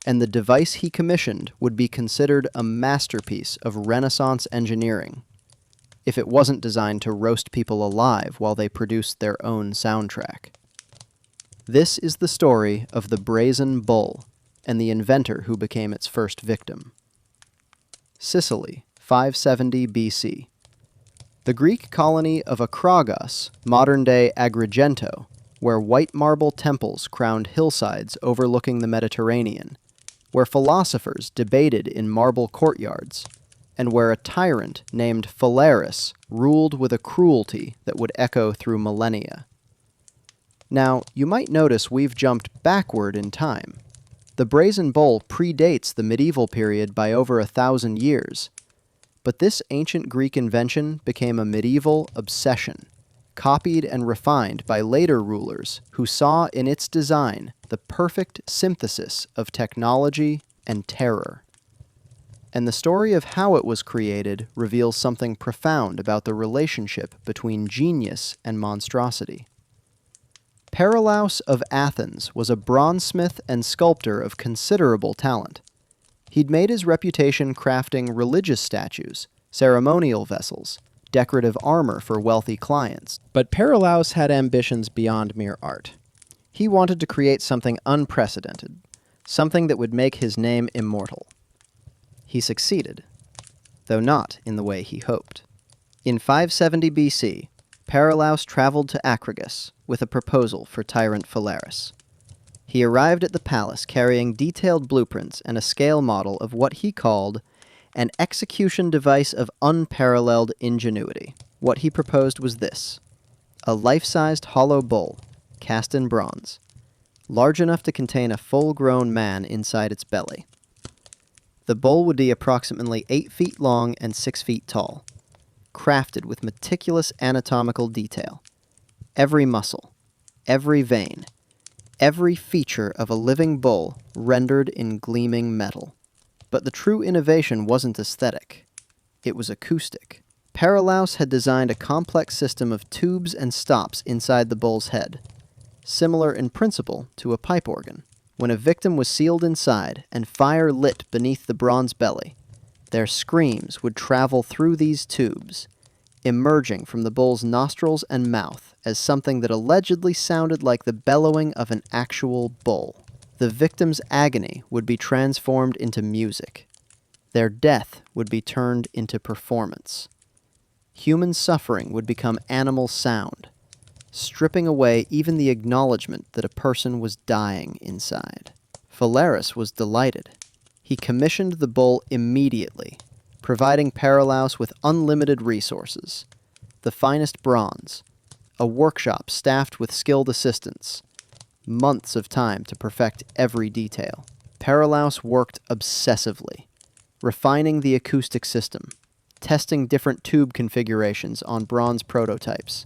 and the device he commissioned would be considered a masterpiece of Renaissance engineering, if it wasn't designed to roast people alive while they produced their own soundtrack. This is the story of the Brazen Bull and the inventor who became its first victim. Sicily, 570 BC. The Greek colony of Acragas, modern-day Agrigento, where white marble temples crowned hillsides overlooking the Mediterranean, where philosophers debated in marble courtyards, and where a tyrant named Phalaris ruled with a cruelty that would echo through millennia. Now, you might notice we've jumped backward in time. The Brazen Bull predates the medieval period by over 1,000 years, but this ancient Greek invention became a medieval obsession, copied and refined by later rulers who saw in its design the perfect synthesis of technology and terror. And the story of how it was created reveals something profound about the relationship between genius and monstrosity. Paralaus of Athens was a bronzesmith and sculptor of considerable talent. He'd made his reputation crafting religious statues, ceremonial vessels, decorative armor for wealthy clients. But Paralaus had ambitions beyond mere art. He wanted to create something unprecedented, something that would make his name immortal. He succeeded, though not in the way he hoped. In 570 BC, Paralaus traveled to Acragas with a proposal for tyrant Phalaris. He arrived at the palace carrying detailed blueprints and a scale model of what he called an execution device of unparalleled ingenuity. What he proposed was this: a life-sized hollow bull, cast in bronze, large enough to contain a full-grown man inside its belly. The bull would be approximately 8 feet long and 6 feet tall, crafted with meticulous anatomical detail. Every muscle, every vein, every feature of a living bull rendered in gleaming metal. But the true innovation wasn't aesthetic. It was acoustic. Paralaus had designed a complex system of tubes and stops inside the bull's head, similar in principle to a pipe organ. When a victim was sealed inside and fire lit beneath the bronze belly, their screams would travel through these tubes, emerging from the bull's nostrils and mouth as something that allegedly sounded like the bellowing of an actual bull. The victim's agony would be transformed into music. Their death would be turned into performance. Human suffering would become animal sound, stripping away even the acknowledgement that a person was dying inside. Phalaris was delighted. He commissioned the bull immediately, providing Paralaus with unlimited resources, the finest bronze, a workshop staffed with skilled assistants, months of time to perfect every detail. Paralaus worked obsessively, refining the acoustic system, testing different tube configurations on bronze prototypes,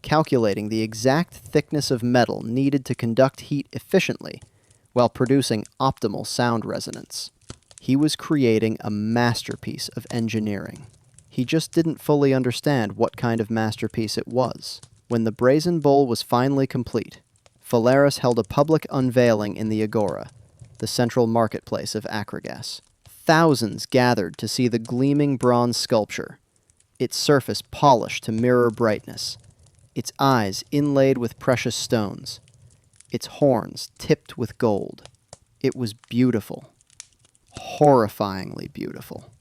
calculating the exact thickness of metal needed to conduct heat efficiently while producing optimal sound resonance. He was creating a masterpiece of engineering. He just didn't fully understand what kind of masterpiece it was. When the brazen bull was finally complete, Phalaris held a public unveiling in the Agora, the central marketplace of Akragas. Thousands gathered to see the gleaming bronze sculpture, its surface polished to mirror brightness, its eyes inlaid with precious stones, its horns tipped with gold. It was beautiful, horrifyingly beautiful.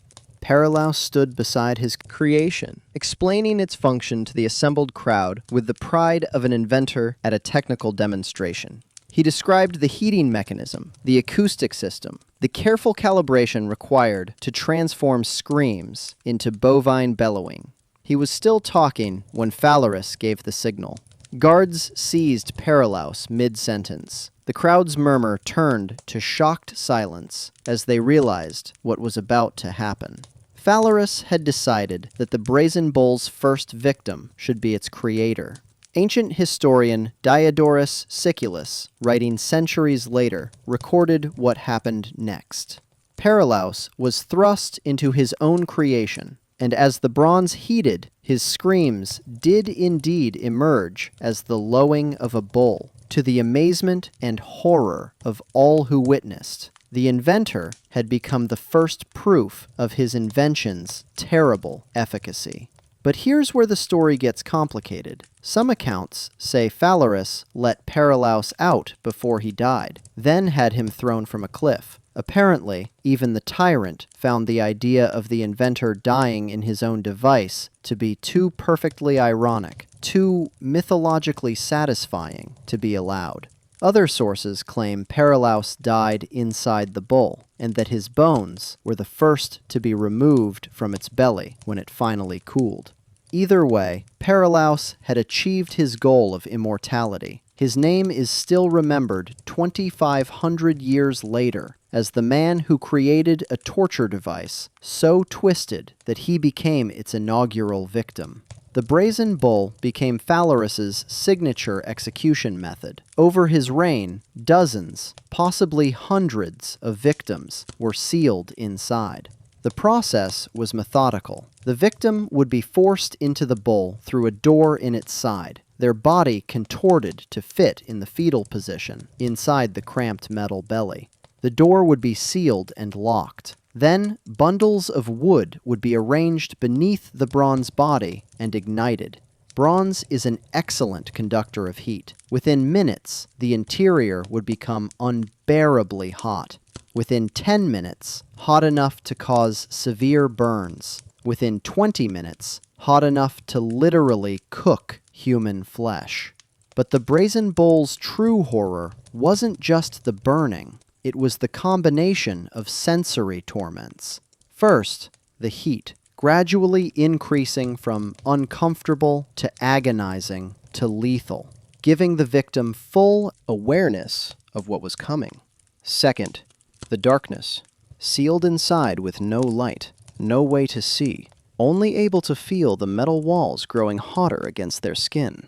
Paralaus stood beside his creation, explaining its function to the assembled crowd with the pride of an inventor at a technical demonstration. He described the heating mechanism, the acoustic system, the careful calibration required to transform screams into bovine bellowing. He was still talking when Phalaris gave the signal. Guards seized Paralaus mid-sentence. The crowd's murmur turned to shocked silence as they realized what was about to happen. Phalaris had decided that the brazen bull's first victim should be its creator. Ancient historian Diodorus Siculus, writing centuries later, recorded what happened next. Paralaus was thrust into his own creation, and as the bronze heated, his screams did indeed emerge as the lowing of a bull. To the amazement and horror of all who witnessed, the inventor had become the first proof of his invention's terrible efficacy. But here's where the story gets complicated. Some accounts say Phalaris let Paralaus out before he died, then had him thrown from a cliff. Apparently, even the tyrant found the idea of the inventor dying in his own device to be too perfectly ironic, too mythologically satisfying to be allowed. Other sources claim Paralaus died inside the bull, and that his bones were the first to be removed from its belly when it finally cooled. Either way, Paralaus had achieved his goal of immortality. His name is still remembered 2,500 years later as the man who created a torture device so twisted that he became its inaugural victim. The brazen bull became Phalaris's signature execution method. Over his reign, dozens, possibly hundreds of victims were sealed inside. The process was methodical. The victim would be forced into the bull through a door in its side, their body contorted to fit in the fetal position inside the cramped metal belly. The door would be sealed and locked. Then, bundles of wood would be arranged beneath the bronze body and ignited. Bronze is an excellent conductor of heat. Within minutes, the interior would become unbearably hot. Within 10 minutes, hot enough to cause severe burns. Within 20 minutes, hot enough to literally cook human flesh. But the brazen bull's true horror wasn't just the burning. It was the combination of sensory torments. First, the heat, gradually increasing from uncomfortable to agonizing to lethal, giving the victim full awareness of what was coming. Second, the darkness, sealed inside with no light, no way to see, only able to feel the metal walls growing hotter against their skin.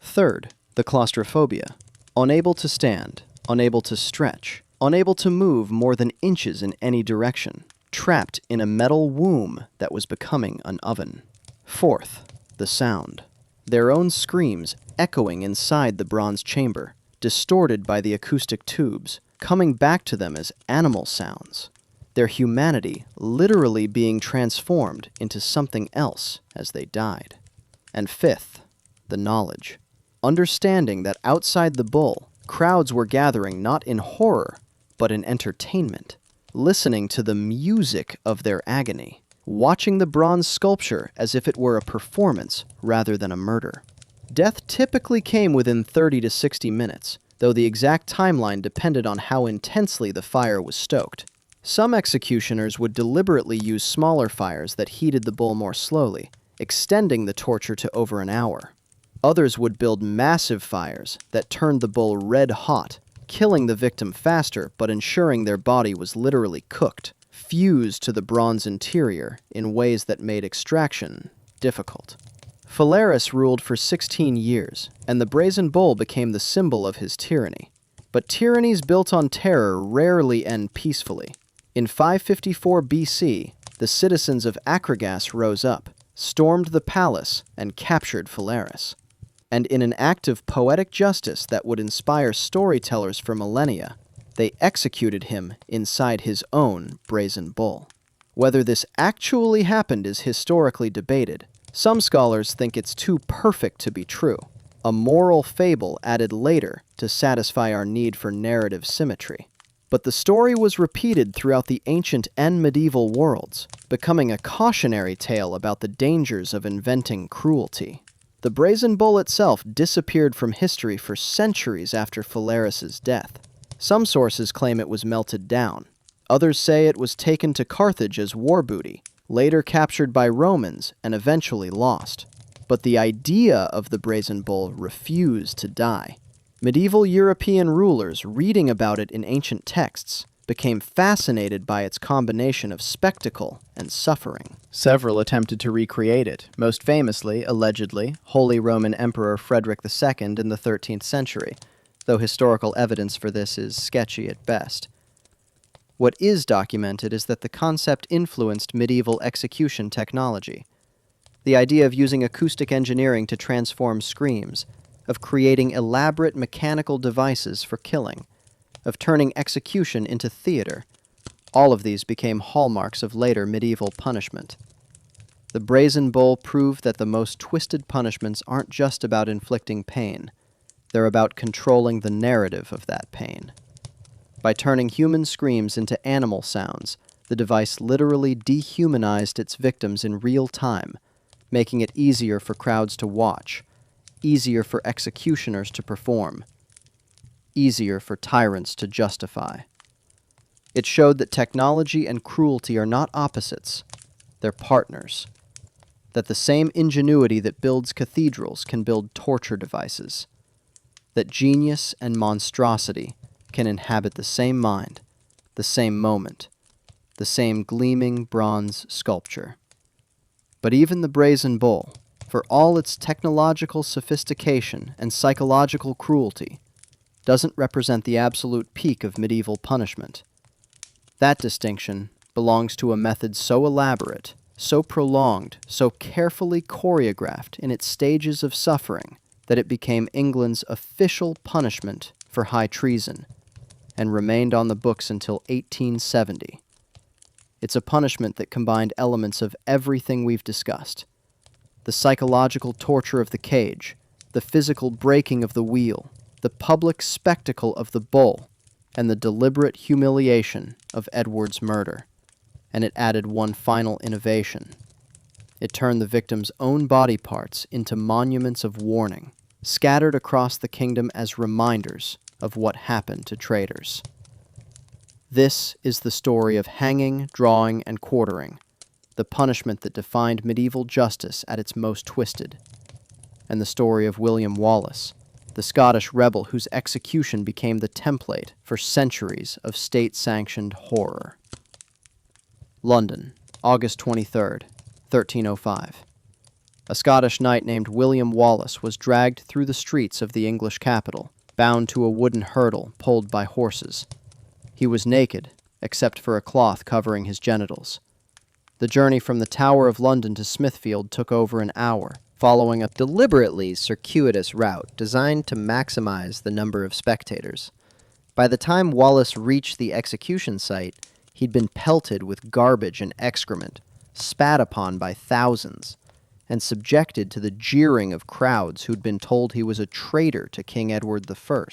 Third, the claustrophobia, unable to stand, unable to stretch, unable to move more than inches in any direction. trapped in a metal womb that was becoming an oven. Fourth, the sound. Their own screams echoing inside the bronze chamber, distorted by the acoustic tubes, coming back to them as animal sounds. Their humanity literally being transformed into something else as they died. And fifth, the knowledge. Understanding that outside the bull, crowds were gathering not in horror, but in entertainment, listening to the music of their agony, watching the bronze sculpture as if it were a performance rather than a murder. Death typically came within 30 to 60 minutes, though the exact timeline depended on how intensely the fire was stoked. Some executioners would deliberately use smaller fires that heated the bull more slowly, extending the torture to over an hour. Others would build massive fires that turned the bull red hot, killing the victim faster but ensuring their body was literally cooked, fused to the bronze interior in ways that made extraction difficult. Phalaris ruled for 16 years, and the brazen bull became the symbol of his tyranny. But tyrannies built on terror rarely end peacefully. In 554 BC, the citizens of Akragas rose up, stormed the palace, and captured Phalaris. And in an act of poetic justice that would inspire storytellers for millennia, they executed him inside his own brazen bull. Whether this actually happened is historically debated. Some scholars think it's too perfect to be true, a moral fable added later to satisfy our need for narrative symmetry. But the story was repeated throughout the ancient and medieval worlds, becoming a cautionary tale about the dangers of inventing cruelty. The brazen bull itself disappeared from history for centuries after Phalaris's death. Some sources claim it was melted down. Others say it was taken to Carthage as war booty, later captured by Romans and eventually lost. But the idea of the brazen bull refused to die. Medieval European rulers, reading about it in ancient texts, became fascinated by its combination of spectacle and suffering. Several attempted to recreate it, most famously, allegedly, Holy Roman Emperor Frederick II in the 13th century, though historical evidence for this is sketchy at best. What is documented is that the concept influenced medieval execution technology. The idea of using acoustic engineering to transform screams, of creating elaborate mechanical devices for killing, of turning execution into theater. All of these became hallmarks of later medieval punishment. The brazen bull proved that the most twisted punishments aren't just about inflicting pain. They're about controlling the narrative of that pain. By turning human screams into animal sounds, the device literally dehumanized its victims in real time, making it easier for crowds to watch, easier for executioners to perform, easier for tyrants to justify. It showed that technology and cruelty are not opposites, they're partners. That the same ingenuity that builds cathedrals can build torture devices. That genius and monstrosity can inhabit the same mind, the same moment, the same gleaming bronze sculpture. But even the brazen bull, for all its technological sophistication and psychological cruelty, doesn't represent the absolute peak of medieval punishment. That distinction belongs to a method so elaborate, so prolonged, so carefully choreographed in its stages of suffering that it became England's official punishment for high treason and remained on the books until 1870. It's a punishment that combined elements of everything we've discussed: the psychological torture of the cage, the physical breaking of the wheel, the public spectacle of the bull, and the deliberate humiliation of Edward's murder. And it added one final innovation. It turned the victim's own body parts into monuments of warning, scattered across the kingdom as reminders of what happened to traitors. This is the story of hanging, drawing, and quartering, the punishment that defined medieval justice at its most twisted, and the story of William Wallace, the Scottish rebel whose execution became the template for centuries of state-sanctioned horror. London, August 23rd, 1305. A Scottish knight named William Wallace was dragged through the streets of the English capital, bound to a wooden hurdle pulled by horses. He was naked, except for a cloth covering his genitals. The journey from the Tower of London to Smithfield took over an hour, following a deliberately circuitous route designed to maximize the number of spectators. By the time Wallace reached the execution site, he'd been pelted with garbage and excrement, spat upon by thousands, and subjected to the jeering of crowds who'd been told he was a traitor to King Edward I.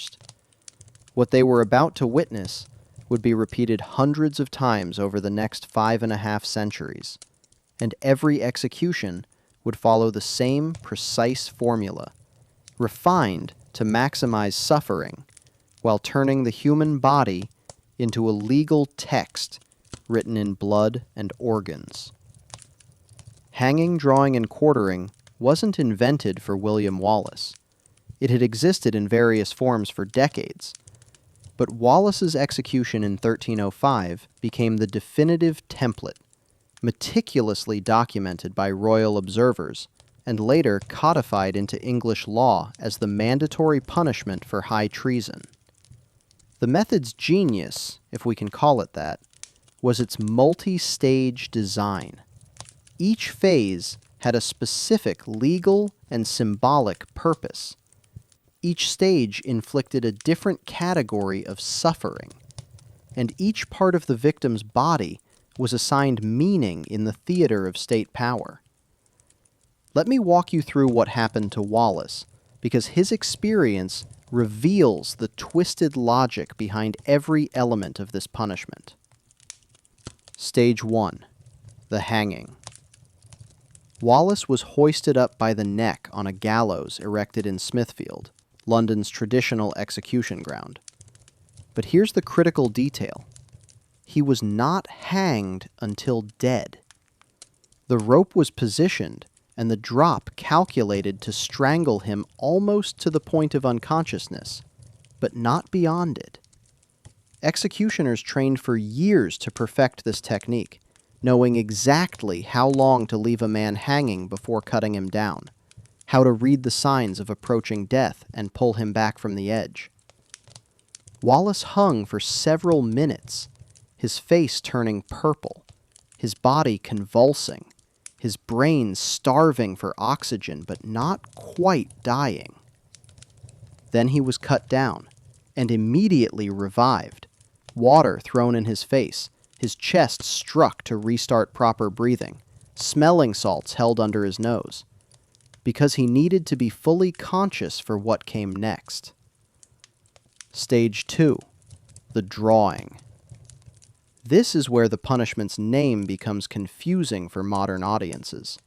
What they were about to witness would be repeated hundreds of times over the next 5.5 centuries, and every execution would follow the same precise formula, refined to maximize suffering, while turning the human body into a legal text written in blood and organs. Hanging, drawing, and quartering wasn't invented for William Wallace. It had existed in various forms for decades, but Wallace's execution in 1305 became the definitive template, meticulously documented by royal observers, and later codified into English law as the mandatory punishment for high treason. The method's genius, if we can call it that, was its multi-stage design. Each phase had a specific legal and symbolic purpose. Each stage inflicted a different category of suffering, and each part of the victim's body was assigned meaning in the theater of state power. Let me walk you through what happened to Wallace, because his experience reveals the twisted logic behind every element of this punishment. Stage 1. The hanging. Wallace was hoisted up by the neck on a gallows erected in Smithfield, London's traditional execution ground. But here's the critical detail. He was not hanged until dead. The rope was positioned and the drop calculated to strangle him almost to the point of unconsciousness, but not beyond it. Executioners trained for years to perfect this technique, knowing exactly how long to leave a man hanging before cutting him down, how to read the signs of approaching death and pull him back from the edge. Wallace hung for several minutes, his face turning purple, his body convulsing, his brain starving for oxygen but not quite dying. Then he was cut down and immediately revived, water thrown in his face, his chest struck to restart proper breathing, smelling salts held under his nose, because he needed to be fully conscious for what came next. Stage 2. The drawing. This is where the punishment's name becomes confusing for modern audiences.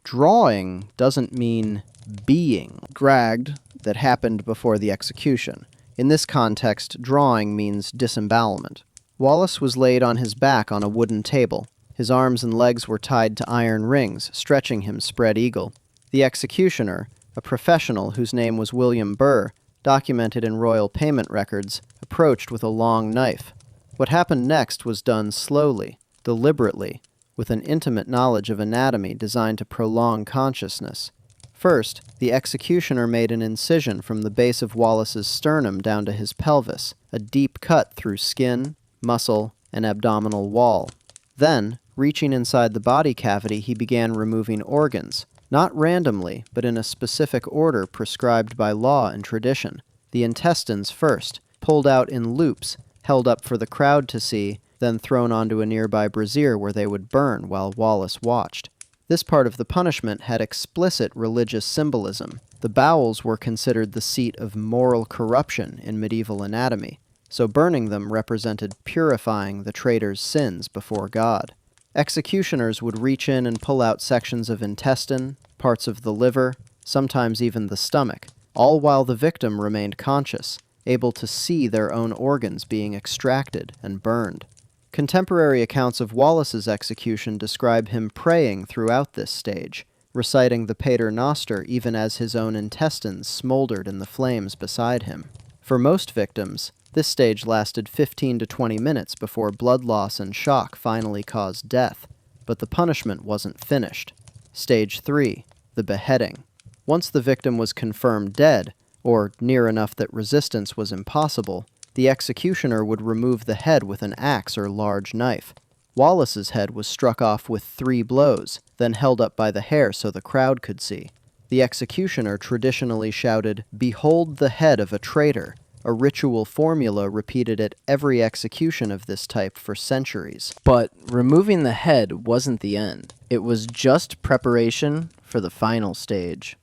Drawing doesn't mean being dragged that happened before the execution. In this context, drawing means disembowelment. Wallace was laid on his back on a wooden table. His arms and legs were tied to iron rings, stretching him spread eagle. The executioner, a professional whose name was William Burr, documented in royal payment records, approached with a long knife. What happened next was done slowly, deliberately, with an intimate knowledge of anatomy designed to prolong consciousness. First, the executioner made an incision from the base of Wallace's sternum down to his pelvis, a deep cut through skin, muscle, and abdominal wall. Then, reaching inside the body cavity, he began removing organs, not randomly, but in a specific order prescribed by law and tradition. The intestines first, pulled out in loops, held up for the crowd to see, then thrown onto a nearby brazier where they would burn while Wallace watched. This part of the punishment had explicit religious symbolism. The bowels were considered the seat of moral corruption in medieval anatomy, so burning them represented purifying the traitor's sins before God. Executioners would reach in and pull out sections of intestine, parts of the liver, sometimes even the stomach, all while the victim remained conscious, able to see their own organs being extracted and burned. Contemporary accounts of Wallace's execution describe him praying throughout this stage, reciting the Pater Noster even as his own intestines smoldered in the flames beside him. For most victims, this stage lasted 15 to 20 minutes before blood loss and shock finally caused death, but the punishment wasn't finished. Stage 3. The beheading. Once the victim was confirmed dead, or near enough that resistance was impossible, The executioner would remove the head with an axe or large knife. Wallace's head was struck off with 3 blows, then held up by the hair so the crowd could see. The executioner traditionally shouted, "Behold the head of a traitor," a ritual formula repeated at every execution of this type for centuries. But removing the head wasn't the end. It was just preparation for the final stage.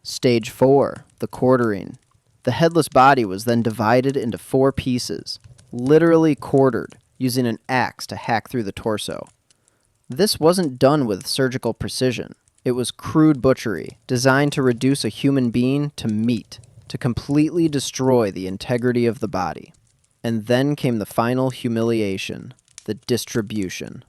Stage 4, the quartering. The headless body was then divided into 4 pieces, literally quartered, using an axe to hack through the torso. This wasn't done with surgical precision. It was crude butchery, designed to reduce a human being to meat, to completely destroy the integrity of the body. And then came the final humiliation, the distribution.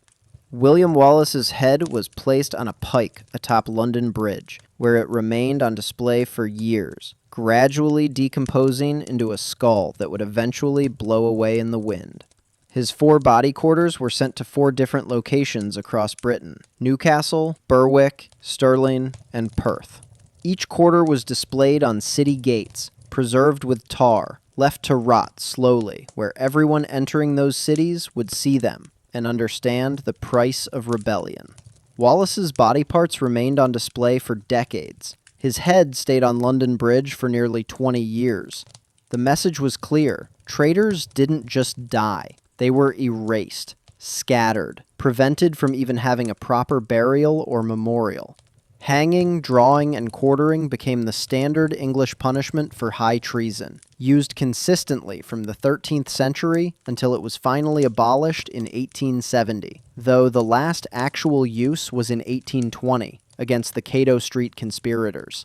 William Wallace's head was placed on a pike atop London Bridge, where it remained on display for years, gradually decomposing into a skull that would eventually blow away in the wind. His 4 body quarters were sent to 4 different locations across Britain: Newcastle, Berwick, Stirling, and Perth. Each quarter was displayed on city gates, preserved with tar, left to rot slowly, where everyone entering those cities would see them and understand the price of rebellion. Wallace's body parts remained on display for decades. His head stayed on London Bridge for nearly 20 years. The message was clear. Traitors didn't just die. They were erased, scattered, prevented from even having a proper burial or memorial. Hanging, drawing, and quartering became the standard English punishment for high treason, used consistently from the 13th century until it was finally abolished in 1870, though the last actual use was in 1820 against the Cato Street conspirators.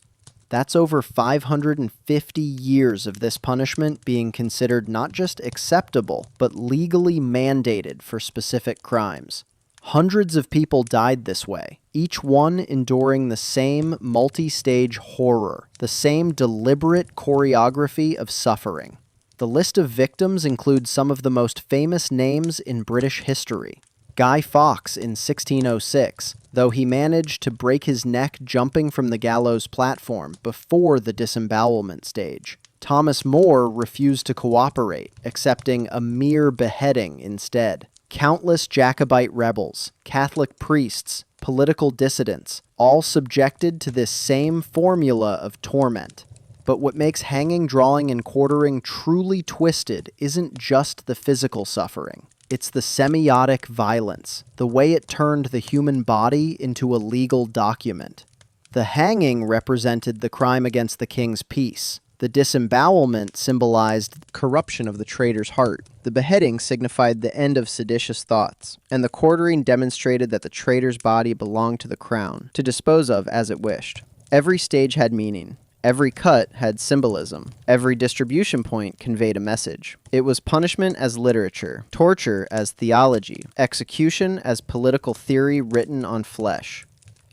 That's over 550 years of this punishment being considered not just acceptable, but legally mandated for specific crimes. Hundreds of people died this way, each one enduring the same multi-stage horror, the same deliberate choreography of suffering. The list of victims includes some of the most famous names in British history. Guy Fawkes in 1606, though he managed to break his neck jumping from the gallows platform before the disembowelment stage. Thomas More refused to cooperate, accepting a mere beheading instead. Countless Jacobite rebels, Catholic priests, political dissidents, all subjected to this same formula of torment. But what makes hanging, drawing, and quartering truly twisted isn't just the physical suffering. It's the semiotic violence, the way it turned the human body into a legal document. The hanging represented the crime against the king's peace. The disembowelment symbolized corruption of the traitor's heart. The beheading signified the end of seditious thoughts, and the quartering demonstrated that the traitor's body belonged to the crown, to dispose of as it wished. Every stage had meaning. Every cut had symbolism. Every distribution point conveyed a message. It was punishment as literature, torture as theology, execution as political theory written on flesh.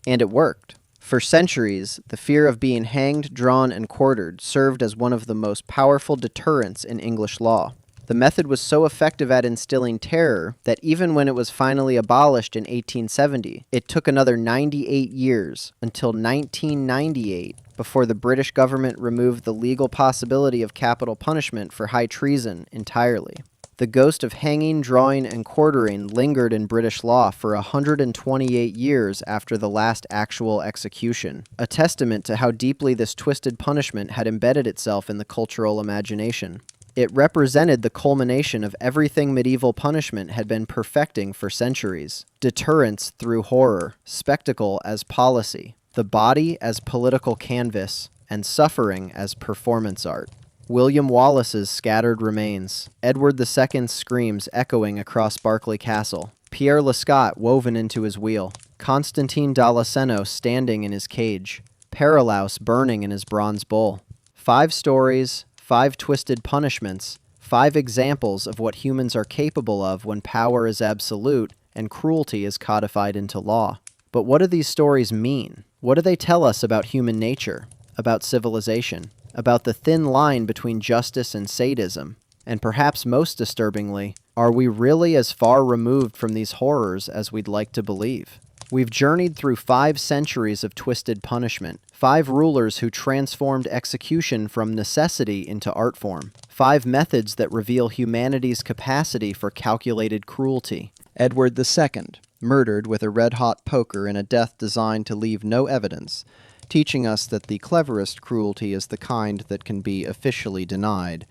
And it worked. For centuries, the fear of being hanged, drawn, and quartered served as one of the most powerful deterrents in English law. The method was so effective at instilling terror that even when it was finally abolished in 1870, it took another 98 years, until 1998, before the British government removed the legal possibility of capital punishment for high treason entirely. The ghost of hanging, drawing, and quartering lingered in British law for 128 years after the last actual execution, a testament to how deeply this twisted punishment had embedded itself in the cultural imagination. It represented the culmination of everything medieval punishment had been perfecting for centuries: deterrence through horror, spectacle as policy, the body as political canvas, and suffering as performance art. William Wallace's scattered remains, Edward II's screams echoing across Berkeley Castle, Pierre Lescot woven into his wheel, Constantine Dalaseno standing in his cage, Paralaus burning in his bronze bowl. 5 stories, 5 twisted punishments, 5 examples of what humans are capable of when power is absolute and cruelty is codified into law. But what do these stories mean? What do they tell us about human nature, about civilization, about the thin line between justice and sadism? And perhaps most disturbingly, are we really as far removed from these horrors as we'd like to believe? We've journeyed through 5 centuries of twisted punishment, 5 rulers who transformed execution from necessity into art form, 5 methods that reveal humanity's capacity for calculated cruelty. Edward II, murdered with a red-hot poker in a death designed to leave no evidence, teaching us that the cleverest cruelty is the kind that can be officially denied.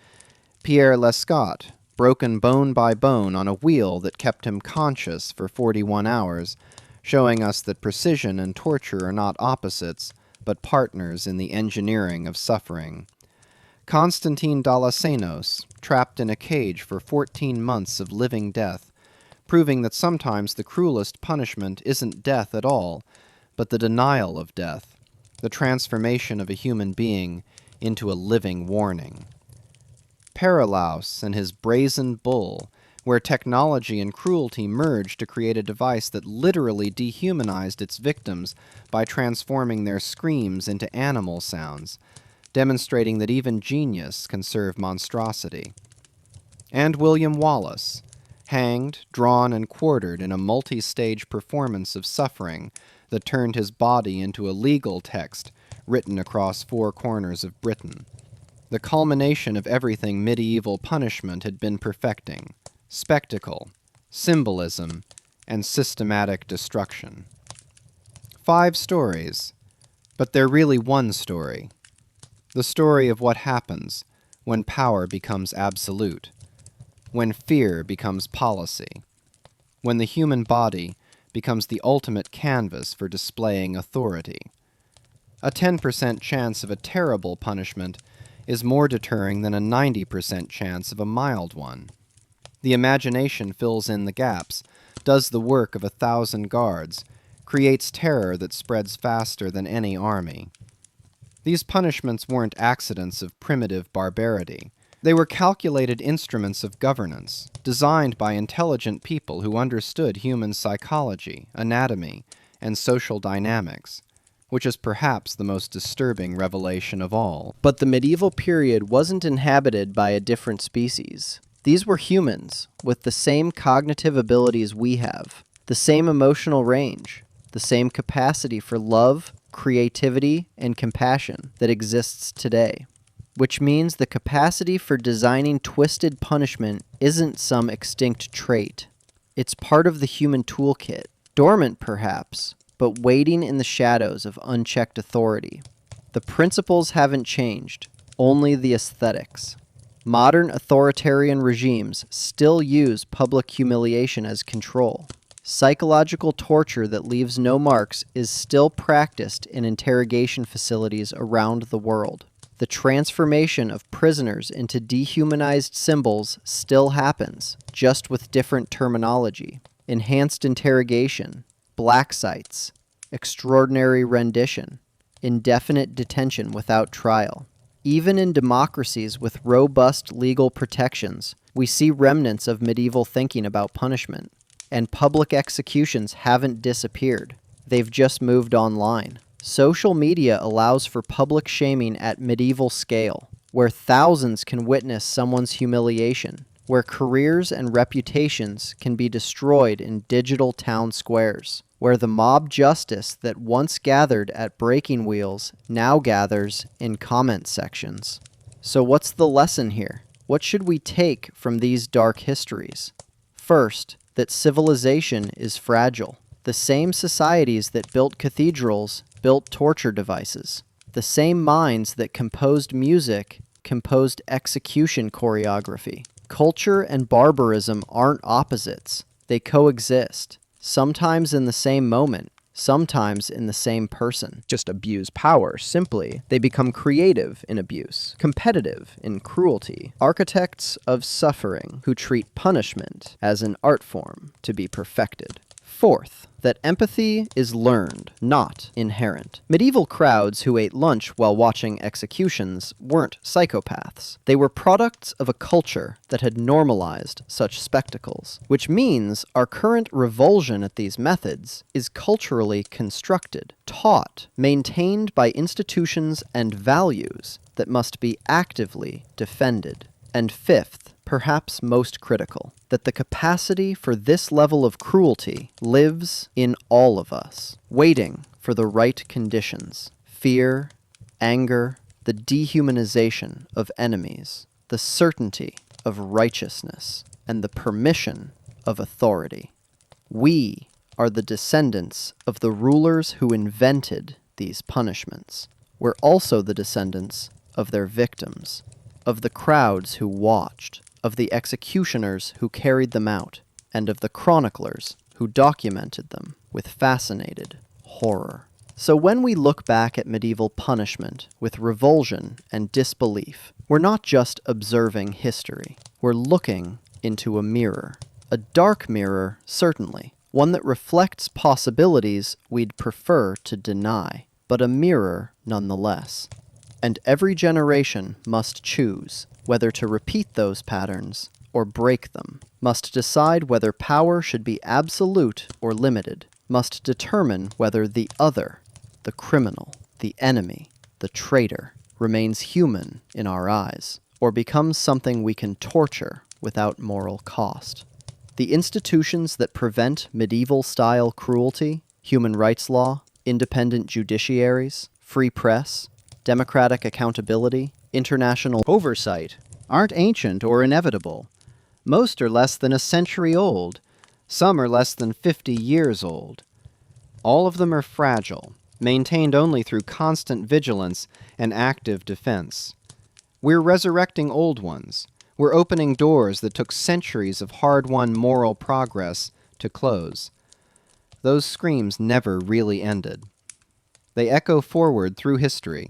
Pierre Lescott, broken bone by bone on a wheel that kept him conscious for 41 hours, showing us that precision and torture are not opposites, but partners in the engineering of suffering. Constantine Dalasenos, trapped in a cage for 14 months of living death, proving that sometimes the cruelest punishment isn't death at all, but the denial of death, the transformation of a human being into a living warning. Paralaus and his brazen bull, where technology and cruelty merged to create a device that literally dehumanized its victims by transforming their screams into animal sounds, demonstrating that even genius can serve monstrosity. And William Wallace, hanged, drawn, and quartered in a multi-stage performance of suffering that turned his body into a legal text written across 4 corners of Britain. The culmination of everything medieval punishment had been perfecting: spectacle, symbolism, and systematic destruction. 5 stories, but they're really one story. The story of what happens when power becomes absolute, when fear becomes policy, when the human body becomes the ultimate canvas for displaying authority. A 10% chance of a terrible punishment is more deterring than a 90% chance of a mild one. The imagination fills in the gaps, does the work of 1,000 guards, creates terror that spreads faster than any army. These punishments weren't accidents of primitive barbarity. They were calculated instruments of governance, designed by intelligent people who understood human psychology, anatomy, and social dynamics, which is perhaps the most disturbing revelation of all. But the medieval period wasn't inhabited by a different species. These were humans, with the same cognitive abilities we have, the same emotional range, the same capacity for love, creativity, and compassion that exists today. Which means the capacity for designing twisted punishment isn't some extinct trait. It's part of the human toolkit, dormant perhaps, but waiting in the shadows of unchecked authority. The principles haven't changed, only the aesthetics. Modern authoritarian regimes still use public humiliation as control. Psychological torture that leaves no marks is still practiced in interrogation facilities around the world. The transformation of prisoners into dehumanized symbols still happens, just with different terminology. Enhanced interrogation, black sites, extraordinary rendition, indefinite detention without trial. Even in democracies with robust legal protections, we see remnants of medieval thinking about punishment. And public executions haven't disappeared. They've just moved online. Social media allows for public shaming at medieval scale, where thousands can witness someone's humiliation, where careers and reputations can be destroyed in digital town squares, where the mob justice that once gathered at breaking wheels now gathers in comment sections. So what's the lesson here? What should we take from these dark histories? First, that civilization is fragile. The same societies that built cathedrals built torture devices. The same minds that composed music composed execution choreography. Culture and barbarism aren't opposites. They coexist, sometimes in the same moment, sometimes in the same person. Just abuse power, simply. They become creative in abuse, competitive in cruelty. Architects of suffering who treat punishment as an art form to be perfected. Fourth, that empathy is learned, not inherent. Medieval crowds who ate lunch while watching executions weren't psychopaths. They were products of a culture that had normalized such spectacles, which means our current revulsion at these methods is culturally constructed, taught, maintained by institutions and values that must be actively defended. And fifth, perhaps most critical, that the capacity for this level of cruelty lives in all of us, waiting for the right conditions. Fear, anger, the dehumanization of enemies, the certainty of righteousness, and the permission of authority. We are the descendants of the rulers who invented these punishments. We're also the descendants of their victims, of the crowds who watched, of the executioners who carried them out, and of the chroniclers who documented them with fascinated horror. So when we look back at medieval punishment with revulsion and disbelief, we're not just observing history. We're looking into a mirror. A dark mirror, certainly, one that reflects possibilities we'd prefer to deny, but a mirror nonetheless. And every generation must choose whether to repeat those patterns or break them, must decide whether power should be absolute or limited, must determine whether the other, the criminal, the enemy, the traitor, remains human in our eyes, or becomes something we can torture without moral cost. The institutions that prevent medieval-style cruelty, human rights law, independent judiciaries, free press, democratic accountability, international oversight, aren't ancient or inevitable. Most are less than a century old. Some are less than 50 years old. All of them are fragile, maintained only through constant vigilance and active defense. We're resurrecting old ones. We're opening doors that took centuries of hard-won moral progress to close. Those screams never really ended. They echo forward through history,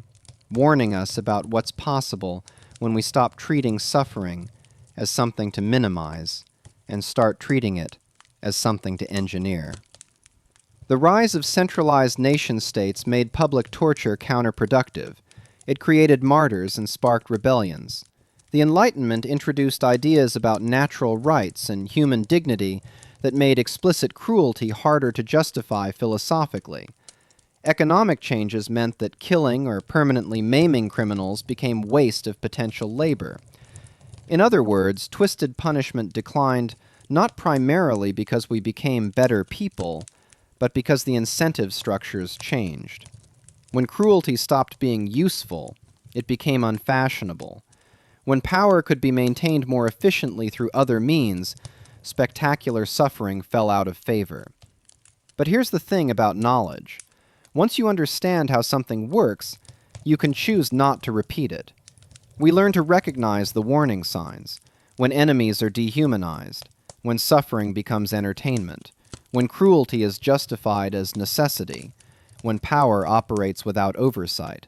warning us about what's possible when we stop treating suffering as something to minimize and start treating it as something to engineer. The rise of centralized nation-states made public torture counterproductive. It created martyrs and sparked rebellions. The Enlightenment introduced ideas about natural rights and human dignity that made explicit cruelty harder to justify philosophically. Economic changes meant that killing or permanently maiming criminals became waste of potential labor. In other words, twisted punishment declined not primarily because we became better people, but because the incentive structures changed. When cruelty stopped being useful, it became unfashionable. When power could be maintained more efficiently through other means, spectacular suffering fell out of favor. But here's the thing about knowledge. Once you understand how something works, you can choose not to repeat it. We learn to recognize the warning signs, when enemies are dehumanized, when suffering becomes entertainment, when cruelty is justified as necessity, when power operates without oversight,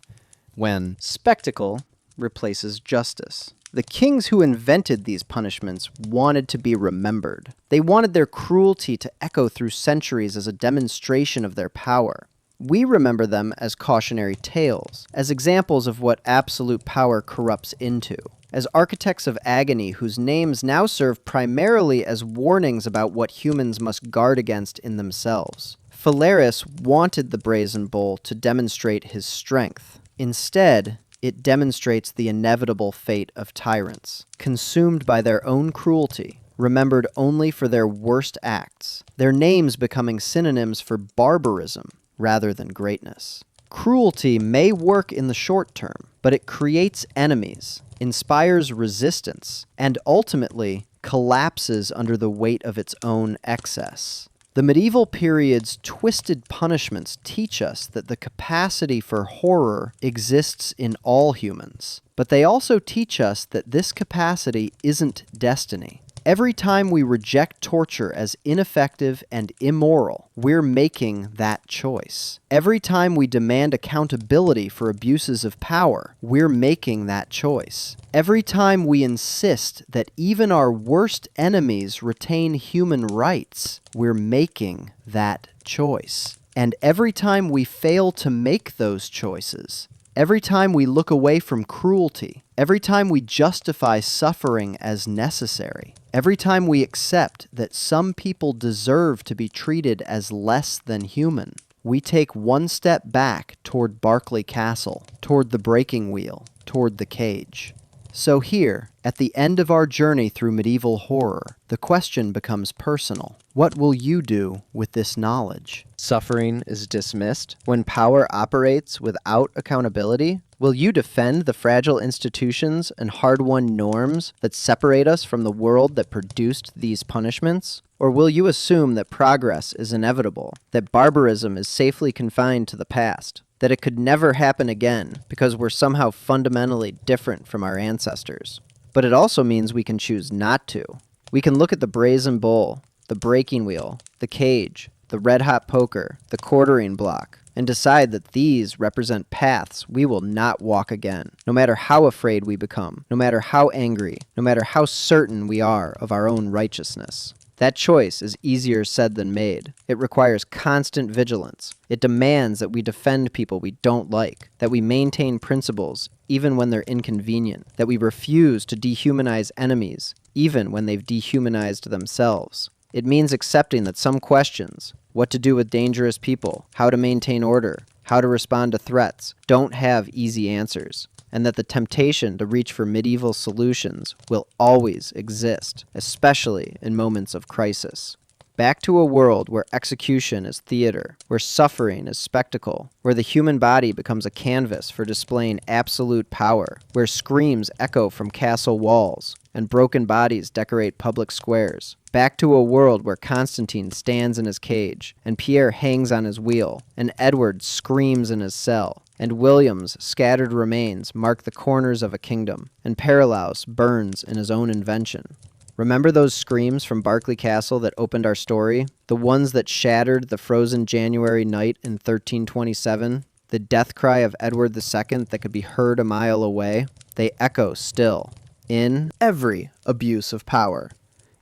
when spectacle replaces justice. The kings who invented these punishments wanted to be remembered. They wanted their cruelty to echo through centuries as a demonstration of their power. We remember them as cautionary tales, as examples of what absolute power corrupts into, as architects of agony whose names now serve primarily as warnings about what humans must guard against in themselves. Phalaris wanted the brazen bull to demonstrate his strength. Instead, it demonstrates the inevitable fate of tyrants, consumed by their own cruelty, remembered only for their worst acts, their names becoming synonyms for barbarism rather than greatness. Cruelty may work in the short term, but it creates enemies, inspires resistance, and ultimately collapses under the weight of its own excess. The medieval period's twisted punishments teach us that the capacity for horror exists in all humans, but they also teach us that this capacity isn't destiny. Every time we reject torture as ineffective and immoral, we're making that choice. Every time we demand accountability for abuses of power, we're making that choice. Every time we insist that even our worst enemies retain human rights, we're making that choice. And every time we fail to make those choices, every time we look away from cruelty, every time we justify suffering as necessary, every time we accept that some people deserve to be treated as less than human, we take one step back toward Berkeley Castle, toward the breaking wheel, toward the cage. So here, at the end of our journey through medieval horror, the question becomes personal. What will you do with this knowledge? Suffering is dismissed when power operates without accountability. Will you defend the fragile institutions and hard-won norms that separate us from the world that produced these punishments? Or will you assume that progress is inevitable, that barbarism is safely confined to the past, that it could never happen again because we're somehow fundamentally different from our ancestors? But it also means we can choose not to. We can look at the brazen bull, the breaking wheel, the cage, the red-hot poker, the quartering block, and decide that these represent paths we will not walk again, no matter how afraid we become, no matter how angry, no matter how certain we are of our own righteousness. That choice is easier said than made. It requires constant vigilance. It demands that we defend people we don't like, that we maintain principles even when they're inconvenient, that we refuse to dehumanize enemies even when they've dehumanized themselves. It means accepting that some questions, what to do with dangerous people, how to maintain order, how to respond to threats, don't have easy answers, and that the temptation to reach for medieval solutions will always exist, especially in moments of crisis. Back to a world where execution is theater, where suffering is spectacle, where the human body becomes a canvas for displaying absolute power, where screams echo from castle walls, and broken bodies decorate public squares. Back to a world where Constantine stands in his cage, and Pierre hangs on his wheel, and Edward screams in his cell, and William's scattered remains mark the corners of a kingdom, and Paralaus burns in his own invention. Remember those screams from Berkeley Castle that opened our story? The ones that shattered the frozen January night in 1327? The death cry of Edward II that could be heard a mile away? They echo still, in every abuse of power.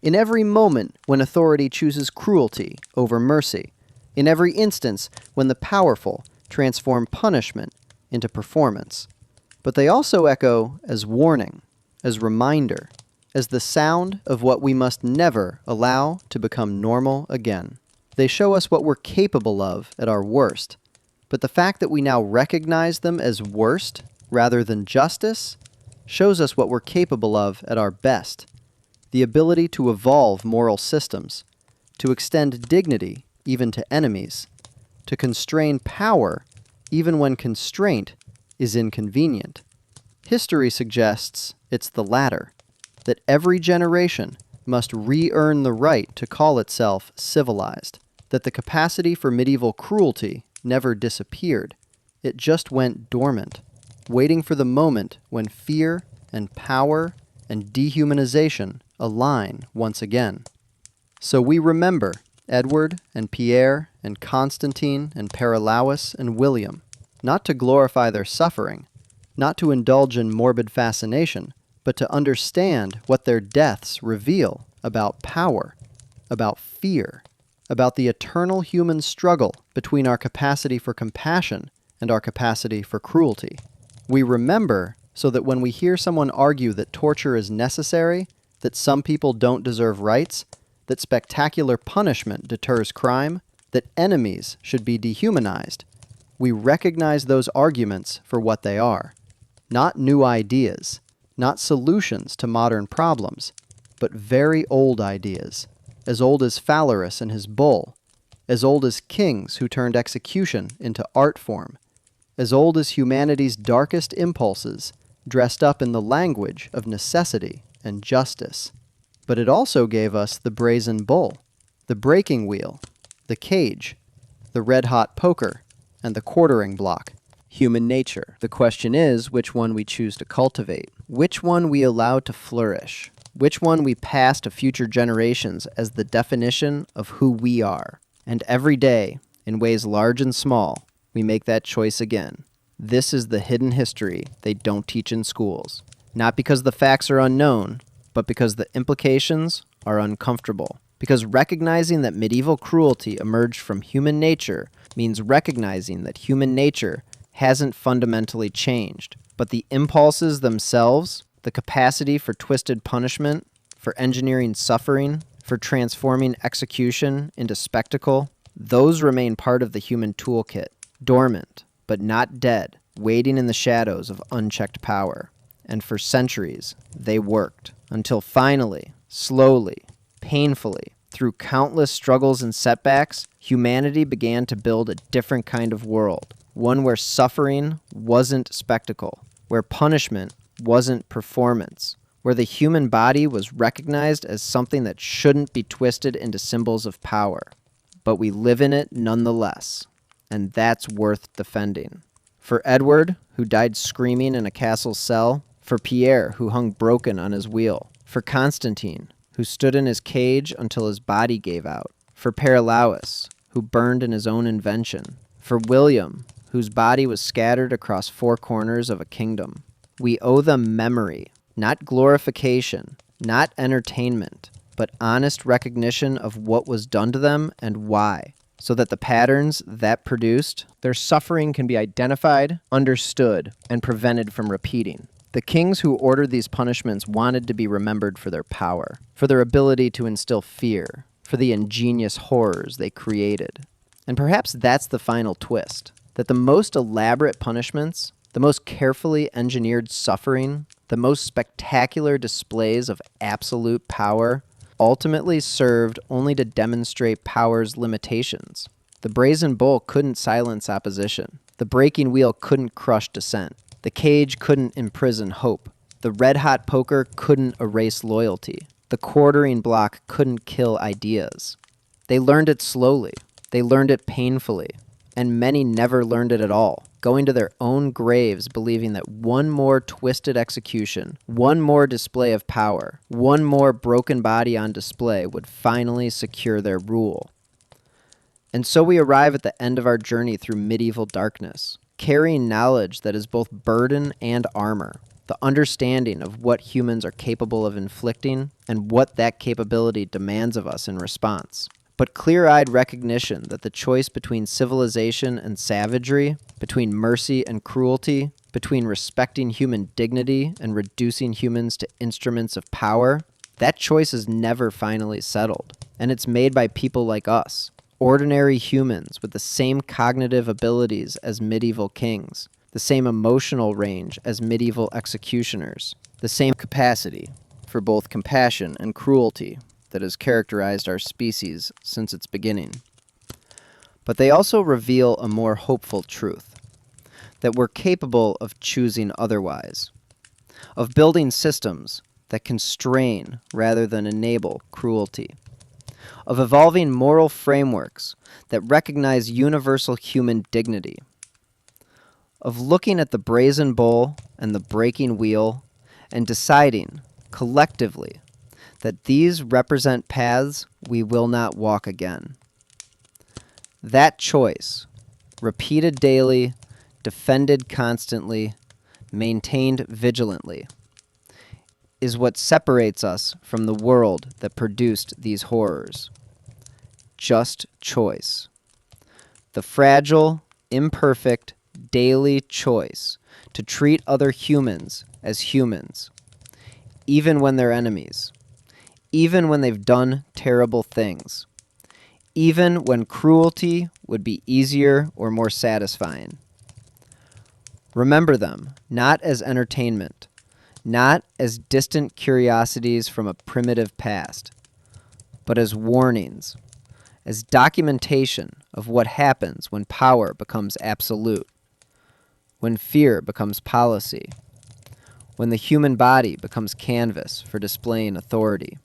In every moment when authority chooses cruelty over mercy. In every instance when the powerful transform punishment into performance. But they also echo as warning, as reminder, as the sound of what we must never allow to become normal again. They show us what we're capable of at our worst, but the fact that we now recognize them as worst rather than justice shows us what we're capable of at our best. The ability to evolve moral systems, to extend dignity even to enemies, to constrain power even when constraint is inconvenient. History suggests it's the latter, that every generation must re-earn the right to call itself civilized, that the capacity for medieval cruelty never disappeared. It just went dormant, waiting for the moment when fear and power and dehumanization align once again. So we remember Edward and Pierre and Constantine and Paralaus and William, not to glorify their suffering, not to indulge in morbid fascination, but to understand what their deaths reveal about power, about fear, about the eternal human struggle between our capacity for compassion and our capacity for cruelty. We remember so that when we hear someone argue that torture is necessary, that some people don't deserve rights, that spectacular punishment deters crime, that enemies should be dehumanized, we recognize those arguments for what they are. Not new ideas, not solutions to modern problems, but very old ideas, as old as Phalaris and his bull, as old as kings who turned execution into art form, as old as humanity's darkest impulses, dressed up in the language of necessity and justice. But it also gave us the brazen bull, the breaking wheel, the cage, the red-hot poker, and the quartering block. Human nature. The question is which one we choose to cultivate, which one we allow to flourish, which one we pass to future generations as the definition of who we are. And every day, in ways large and small, we make that choice again. This is the hidden history they don't teach in schools. Not because the facts are unknown, but because the implications are uncomfortable. Because recognizing that medieval cruelty emerged from human nature means recognizing that human nature hasn't fundamentally changed, but the impulses themselves, the capacity for twisted punishment, for engineering suffering, for transforming execution into spectacle, those remain part of the human toolkit, dormant, but not dead, waiting in the shadows of unchecked power. and for centuries they worked, until finally, slowly, painfully, through countless struggles and setbacks, humanity began to build a different kind of world, one where suffering wasn't spectacle, where punishment wasn't performance, where the human body was recognized as something that shouldn't be twisted into symbols of power. But we live in it nonetheless, and that's worth defending. For Edward, who died screaming in a castle cell, for Pierre, who hung broken on his wheel, for Constantine, who stood in his cage until his body gave out, for Paralauus, who burned in his own invention, for William, whose body was scattered across four corners of a kingdom. We owe them memory, not glorification, not entertainment, but honest recognition of what was done to them and why, so that the patterns that produced their suffering can be identified, understood, and prevented from repeating. The kings who ordered these punishments wanted to be remembered for their power, for their ability to instill fear, for the ingenious horrors they created. And perhaps that's the final twist, that the most elaborate punishments, the most carefully engineered suffering, the most spectacular displays of absolute power ultimately served only to demonstrate power's limitations. The brazen bull couldn't silence opposition. The breaking wheel couldn't crush dissent. The cage couldn't imprison hope. The red-hot poker couldn't erase loyalty. The quartering block couldn't kill ideas. They learned it slowly. They learned it painfully. And many never learned it at all, going to their own graves believing that one more twisted execution, one more display of power, one more broken body on display would finally secure their rule. And so we arrive at the end of our journey through medieval darkness, carrying knowledge that is both burden and armor, the understanding of what humans are capable of inflicting and what that capability demands of us in response. But clear-eyed recognition that the choice between civilization and savagery, between mercy and cruelty, between respecting human dignity and reducing humans to instruments of power, that choice is never finally settled. And it's made by people like us, ordinary humans with the same cognitive abilities as medieval kings, the same emotional range as medieval executioners, the same capacity for both compassion and cruelty that has characterized our species since its beginning. But they also reveal a more hopeful truth, that we're capable of choosing otherwise, of building systems that constrain rather than enable cruelty, of evolving moral frameworks that recognize universal human dignity, of looking at the brazen bull and the breaking wheel and deciding collectively that these represent paths we will not walk again. That choice, repeated daily, defended constantly, maintained vigilantly, is what separates us from the world that produced these horrors. Just choice. The fragile, imperfect, daily choice to treat other humans as humans, even when they're enemies, even when they've done terrible things, even when cruelty would be easier or more satisfying. Remember them, not as entertainment, not as distant curiosities from a primitive past, but as warnings, as documentation of what happens when power becomes absolute, when fear becomes policy, when the human body becomes canvas for displaying authority.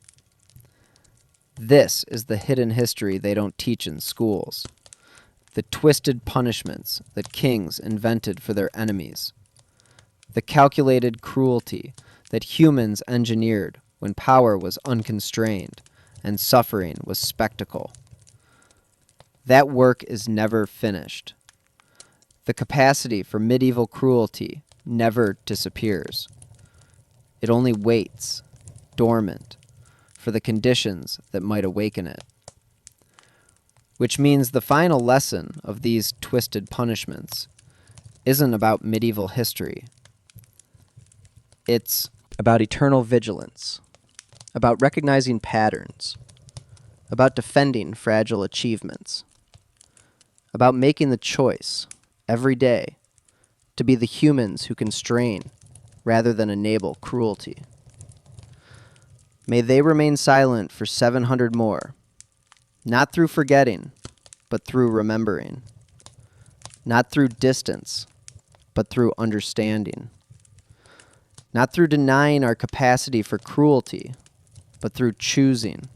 This is the hidden history they don't teach in schools, the twisted punishments that kings invented for their enemies, the calculated cruelty that humans engineered when power was unconstrained and suffering was spectacle. That work is never finished. The capacity for medieval cruelty never disappears. It only waits, dormant, for the conditions that might awaken it. Which means the final lesson of these twisted punishments isn't about medieval history. It's about eternal vigilance, about recognizing patterns, about defending fragile achievements, about making the choice every day to be the humans who constrain rather than enable cruelty. May they remain silent for 700 more, not through forgetting, but through remembering, not through distance, but through understanding, not through denying our capacity for cruelty, but through choosing,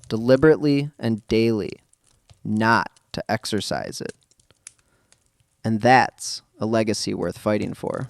deliberately and daily, not to exercise it. And that's a legacy worth fighting for.